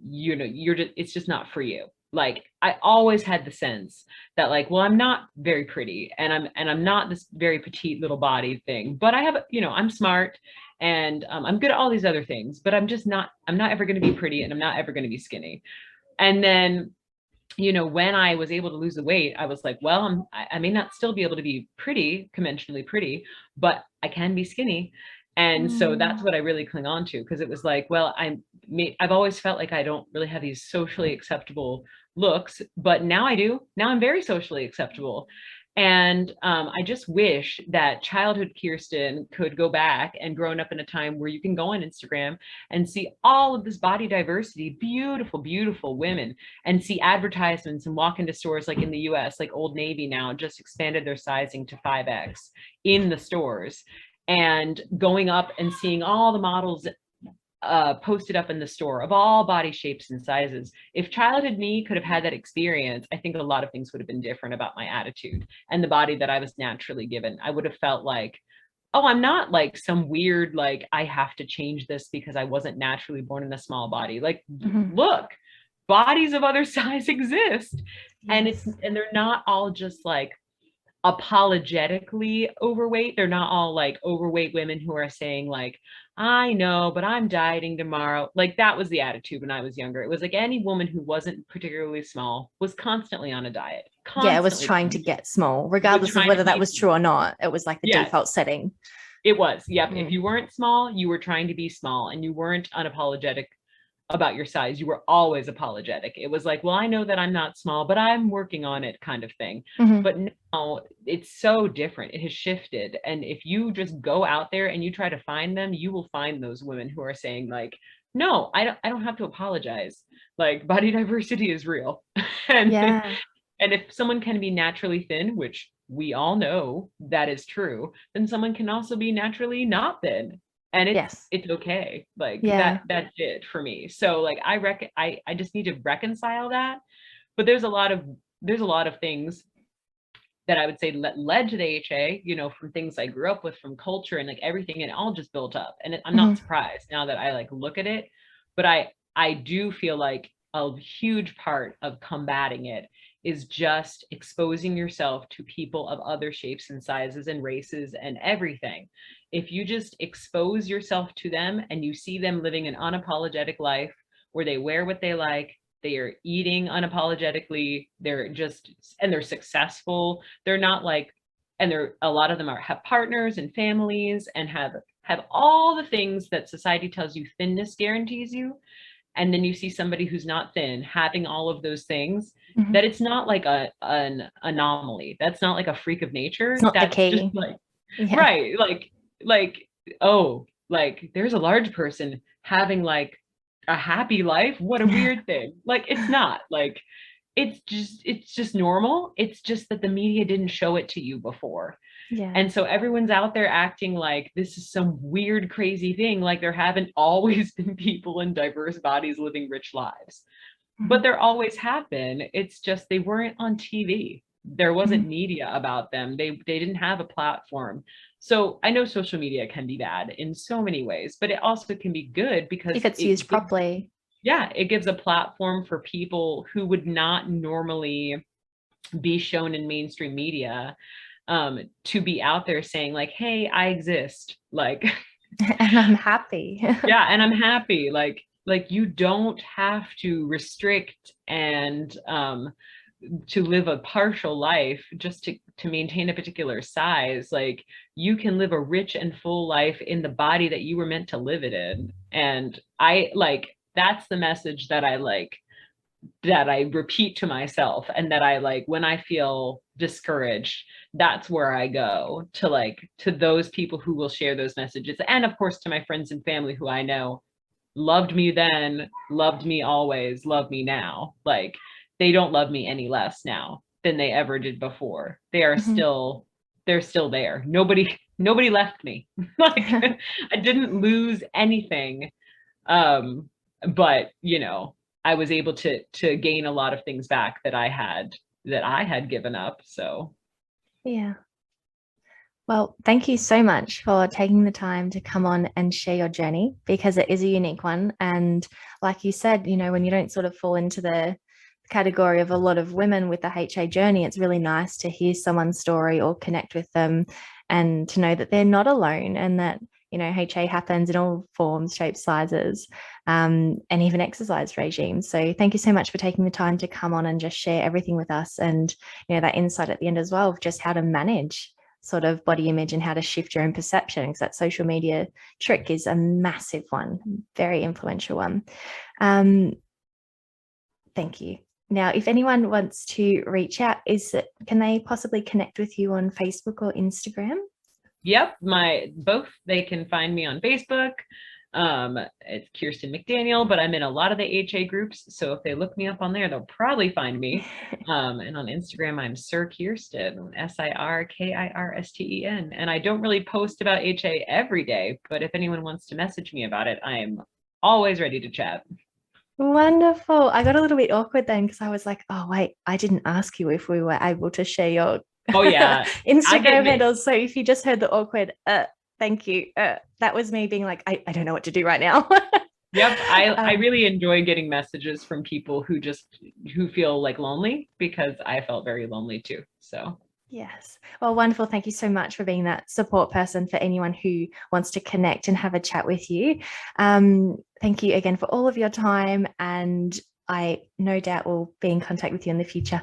you're just, it's just not for you. Like I always had the sense that like, well, I'm not very pretty, and I'm not this very petite little body thing, but I have, you know, I'm smart, and I'm good at all these other things, but I'm not ever going to be pretty, and I'm not ever going to be skinny. And then, you know, when I was able to lose the weight, I was like, well, I may not still be able to be pretty, conventionally pretty, but I can be skinny. And so that's what I really cling on to, because it was like, well, I've always felt like I don't really have these socially acceptable looks, but now I do. Now I'm very socially acceptable. And I just wish that childhood Kirsten could go back and grown up in a time where you can go on Instagram and see all of this body diversity, beautiful, beautiful women, and see advertisements and walk into stores like in the US, like Old Navy now just expanded their sizing to 5X in the stores, and going up and seeing all the models posted up in the store of all body shapes and sizes. If childhood me could have had that experience, I think a lot of things would have been different about my attitude and the body that I was naturally given. I would have felt like, oh, I'm not like some weird, like I have to change this because I wasn't naturally born in a small body. Like, look, bodies of other size exist. Yes. And they're not all just like apologetically overweight. They're not all like overweight women who are saying like, I know, but I'm dieting tomorrow. Like that was the attitude when I was younger. It was like any woman who wasn't particularly small was constantly on a diet.
Yeah, it was trying to get small, regardless of whether that was true or not. It was like the default setting.
It was. Yep. If you weren't small, you were trying to be small, and you weren't unapologetic about your size. You were always apologetic. It was like, well, I know that I'm not small, but I'm working on it kind of thing. But now it's so different. It has shifted. And if you just go out there and you try to find them, you will find those women who are saying like, no, I don't have to apologize. Like body diversity is real. And if someone can be naturally thin, which we all know that is true, then someone can also be naturally not thin. And it's okay. Like that's it for me. So like I just need to reconcile that. But there's a lot of things that I would say led to the HA, you know, from things I grew up with, from culture and like everything, and it all just built up. And I'm not surprised now that I like look at it, but I do feel like a huge part of combating it is just exposing yourself to people of other shapes and sizes and races and everything. If you just expose yourself to them and you see them living an unapologetic life where they wear what they like, they are eating unapologetically, they're successful. They're not like, and a lot of them have partners and families and have all the things that society tells you thinness guarantees you. And then you see somebody who's not thin having all of those things, that it's not like an anomaly. That's not like a freak of nature.
It's not
that's
the key.
Just like, right. Like, oh, like there's a large person having like a happy life. What a weird thing. Like, it's not like, it's just normal. It's just that the media didn't show it to you before. Yeah. And so everyone's out there acting like this is some weird, crazy thing. Like there haven't always been people in diverse bodies living rich lives, but there always have been. It's just they weren't on TV. There wasn't media about them. They didn't have a platform. So I know social media can be bad in so many ways, but it also can be good because
if it's used properly.
Yeah, it gives a platform for people who would not normally be shown in mainstream media. To be out there saying like, hey, I exist, like,
and I'm happy.
Yeah, and I'm happy. Like you don't have to restrict and to live a partial life just to maintain a particular size. Like you can live a rich and full life in the body that you were meant to live it in. And that's the message that I repeat to myself, and that I like when I feel discouraged, that's where I go to those people who will share those messages. And of course to my friends and family who I know loved me then, loved me always, love me now. Like they don't love me any less now than they ever did before. They are they're still there. Nobody left me. Like I didn't lose anything. But you know, I was able to gain a lot of things back that I had given up. So
yeah. Well, thank you so much for taking the time to come on and share your journey, because it is a unique one. And like you said, you know, when you don't sort of fall into the category of a lot of women with the HA journey, it's really nice to hear someone's story or connect with them and to know that they're not alone, and that, you know, HA happens in all forms, shapes, sizes, and even exercise regimes. So thank you so much for taking the time to come on and just share everything with us, and, you know, that insight at the end as well of just how to manage sort of body image and how to shift your own perception, because that social media trick is a massive one, very influential one. Thank you. Now, if anyone wants to reach out, can they possibly connect with you on Facebook or Instagram?
Yep, they can find me on Facebook. It's Kirsten McDaniel, but I'm in a lot of the HA groups, so if they look me up on there, they'll probably find me. And on Instagram, I'm Sir Kirsten, SIRKIRSTEN. And I don't really post about HA every day, but if anyone wants to message me about it, I am always ready to chat.
Wonderful. I got a little bit awkward then because I was like, oh, wait, I didn't ask you if we were able to share your Instagram handles. So if you just heard the awkward, thank you. That was me being like, I don't know what to do right now.
Yep. I really enjoy getting messages from people who feel like lonely, because I felt very lonely too. So.
Yes. Well, wonderful. Thank you so much for being that support person for anyone who wants to connect and have a chat with you. Thank you again for all of your time, and I no doubt will be in contact with you in the future.